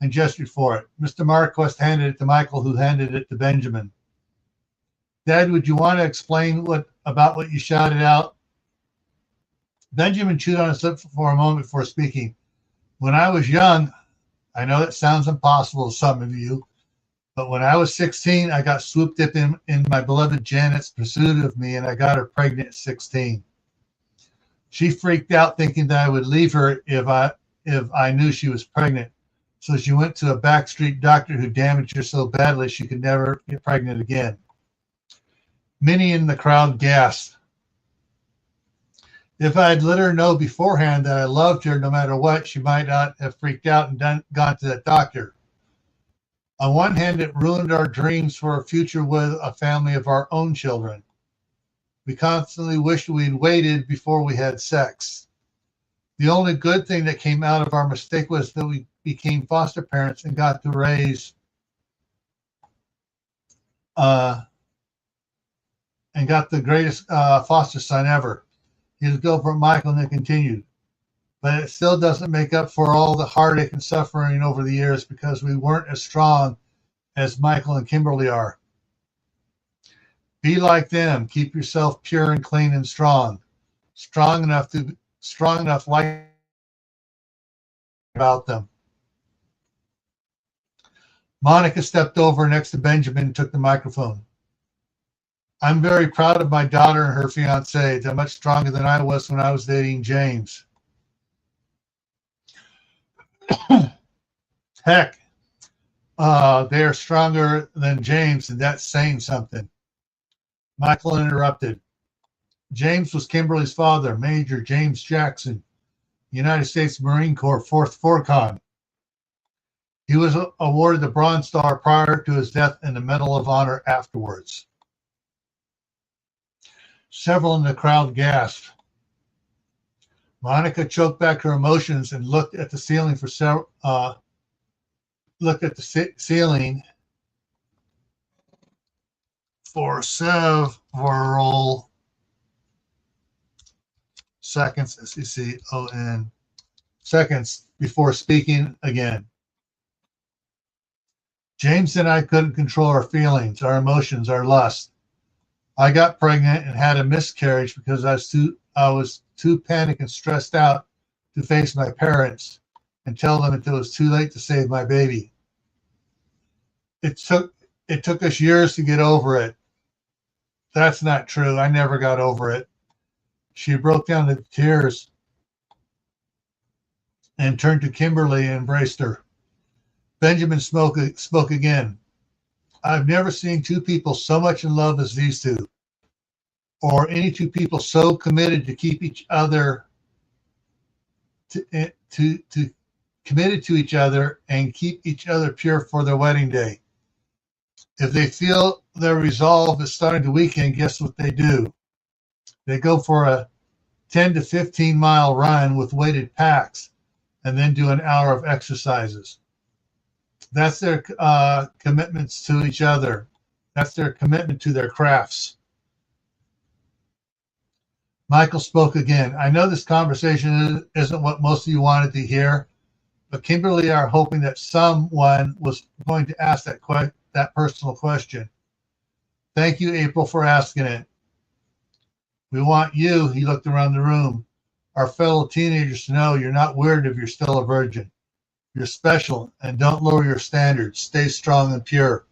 and gestured for it. Mr. Monquest handed it to Michael, who handed it to Benjamin. Dad, would you want to explain about what you shouted out? Benjamin chewed on his lip for a moment before speaking. When I was young, I know that sounds impossible to some of you, but when I was 16, I got swooped up in my beloved Janet's pursuit of me, and I got her pregnant at 16. She freaked out thinking that I would leave her if I knew she was pregnant. So she went to a backstreet doctor who damaged her so badly she could never get pregnant again. Many in the crowd gasped. If I had let her know beforehand that I loved her no matter what, she might not have freaked out and gone to that doctor. On one hand, it ruined our dreams for a future with a family of our own children. We constantly wished we'd waited before we had sex. The only good thing that came out of our mistake was that we became foster parents and got to raise and got the greatest foster son ever. He was go for Michael, and it continued. But it still doesn't make up for all the heartache and suffering over the years because we weren't as strong as Michael and Kimberly are. Be like them. Keep yourself pure and clean and strong. Strong enough like about them. Monica stepped over next to Benjamin and took the microphone. I'm very proud of my daughter and her fiancé. They're much stronger than I was when I was dating James. Heck, they are stronger than James, and that's saying something. Michael interrupted. James was Kimberly's father, Major James Jackson, United States Marine Corps, 4th Forcon. He was awarded the Bronze Star prior to his death and the Medal of Honor afterwards. Several in the crowd gasped. Monica choked back her emotions and looked at the ceiling for several seconds, S-E-C-O-N, seconds before speaking again. James and I couldn't control our feelings, our emotions, our lust. I got pregnant and had a miscarriage because I was too panicked and stressed out to face my parents and tell them until it was too late to save my baby. It took us years to get over it. That's not true. I never got over it. She broke down into tears and turned to Kimberly and embraced her. Benjamin spoke again. I've never seen two people so much in love as these two, or any two people so committed to keep each other committed to each other and keep each other pure for their wedding day. If they feel their resolve is starting to weaken, guess what they do? They go for a 10 to 15 mile run with weighted packs and then do an hour of exercises. That's their commitments to each other. That's their commitment to their crafts. Michael spoke again. I know this conversation isn't what most of you wanted to hear, but Kimberly are hoping that someone was going to ask that personal question. Thank you, April, for asking it. We want you, he looked around the room, our fellow teenagers to know you're not weird if you're still a virgin. You're special, and don't lower your standards. Stay strong and pure.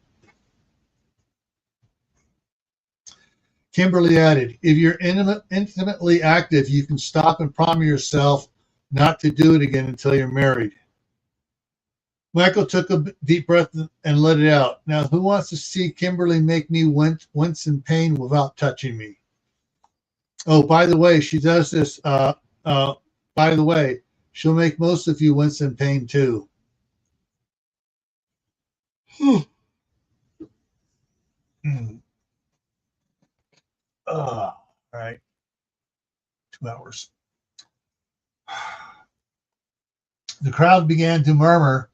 Kimberly added, if you're intimately active, you can stop and promise yourself not to do it again until you're married. Michael took a deep breath and let it out. Now, who wants to see Kimberly make me wince in pain without touching me? Oh, by the way, she does this. By the way, she'll make most of you wince in pain too. All right. 2 hours. The crowd began to murmur.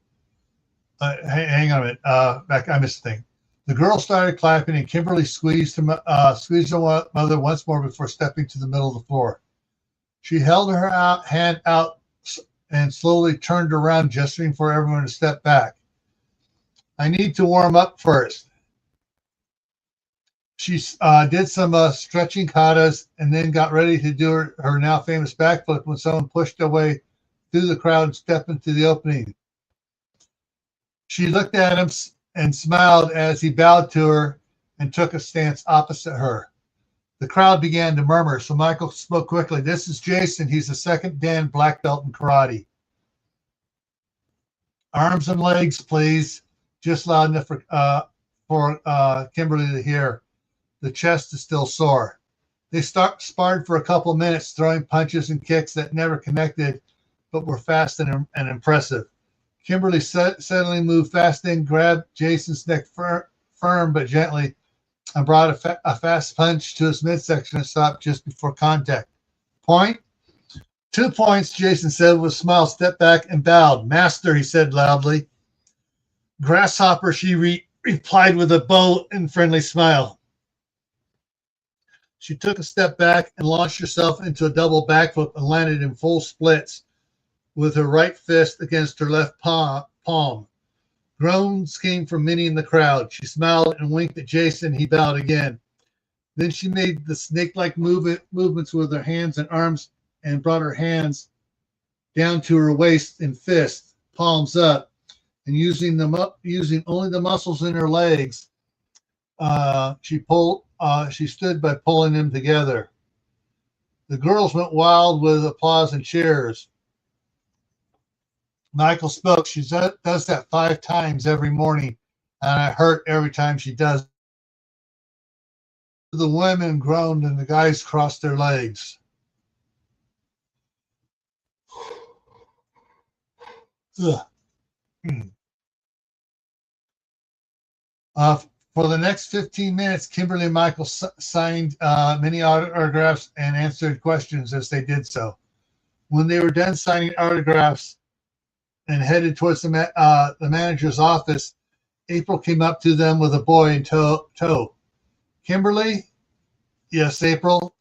Hang on a minute. I missed the thing. The girl started clapping, and Kimberly squeezed her mother once more before stepping to the middle of the floor. She held her hand out and slowly turned around, gesturing for everyone to step back. I need to warm up first. She did some stretching katas and then got ready to do her now famous backflip when someone pushed her way through the crowd and stepped into the opening. She looked at him and smiled as he bowed to her and took a stance opposite her. The crowd began to murmur, so Michael spoke quickly. This is Jason. He's the second Dan black belt in karate. Arms and legs, please. Just loud enough for Kimberly to hear. The chest is still sore. They sparred for a couple of minutes, throwing punches and kicks that never connected, but were fast and impressive. Kimberly suddenly moved fast in, grabbed Jason's neck firm but gently, and brought a fast punch to his midsection and stopped just before contact. Point? 2 points, Jason said with a smile, stepped back and bowed. Master, he said loudly. Grasshopper, she replied with a bow and friendly smile. She took a step back and launched herself into a double backflip and landed in full splits with her right fist against her left palm. Groans came from many in the crowd. She smiled and winked at Jason. He bowed again. Then she made the snake-like movements with her hands and arms and brought her hands down to her waist in fists, palms up, and using only the muscles in her legs. She stood by pulling them together. The girls went wild with applause and cheers. Michael spoke. She does that 5 times every morning, and I hurt every time she does. The women groaned and the guys crossed their legs. For the next 15 minutes, Kimberly and Michael signed many autographs and answered questions as they did so. When they were done signing autographs and headed towards the manager's office, April came up to them with a boy in tow. Kimberly? Yes, April.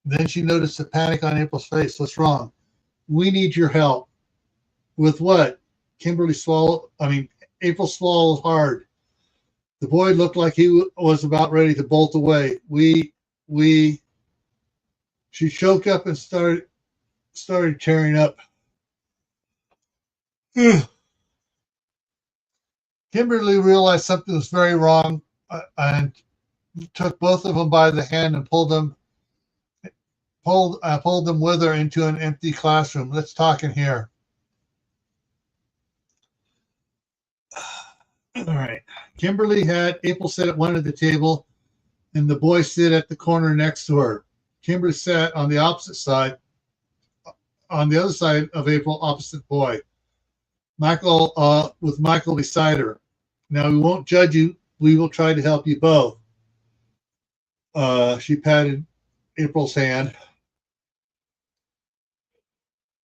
Then she noticed the panic on April's face. What's wrong? We need your help. With what? April swallowed hard. The boy looked like he was about ready to bolt away. She choked up and started tearing up. Kimberly realized something was very wrong and took both of them by the hand and pulled them with her into an empty classroom. Let's talk in here. All right. Kimberly had April sit at one end of the table and the boy sit at the corner next to her. Kimberly sat on the other side of April, opposite boy. With Michael beside her. Now, we won't judge you. We will try to help you both. She patted April's hand.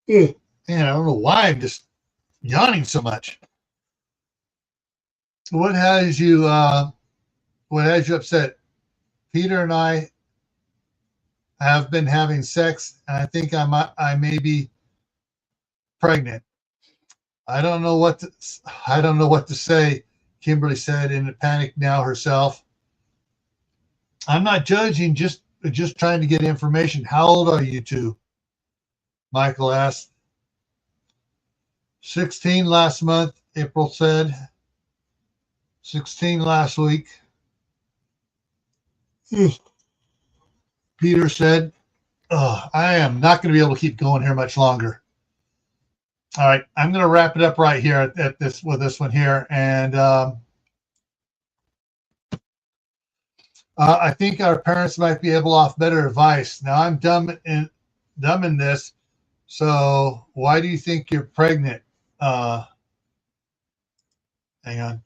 Man, I don't know why I'm just yawning so much. What has you upset? Peter and I have been having sex, and I think I may be pregnant. I don't know what to say, Kimberly said in a panic now herself. I'm not judging, just just trying to get information. How old are you two? Michael asked. 16 last month, April said. 16 last week. Peter said, I am not going to be able to keep going here much longer. All right, I'm going to wrap it up right here at this with this one here, and I think our parents might be able to offer better advice. Now I'm dumb in this, so why do you think you're pregnant? Hang on.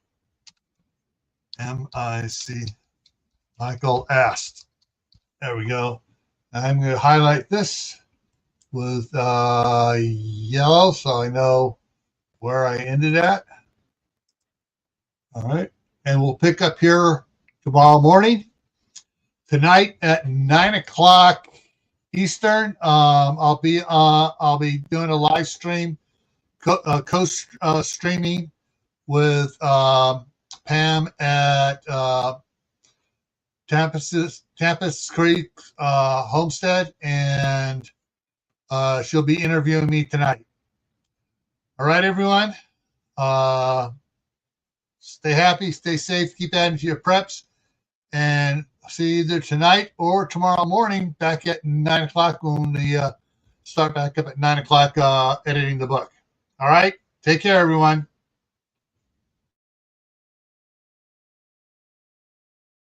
M-I-C. Michael asked. There we go. I'm going to highlight this with yellow so I know where I ended at. All right. And we'll pick up here tomorrow morning. Tonight at 9 o'clock Eastern, I'll be doing a live stream, streaming with Pam at Tempest Creek Homestead, and she'll be interviewing me tonight. All right, everyone. Stay happy, stay safe, keep adding to your preps, and see you either tonight or tomorrow morning back at 9 o'clock when we start back up at 9 o'clock editing the book. All right, take care, everyone.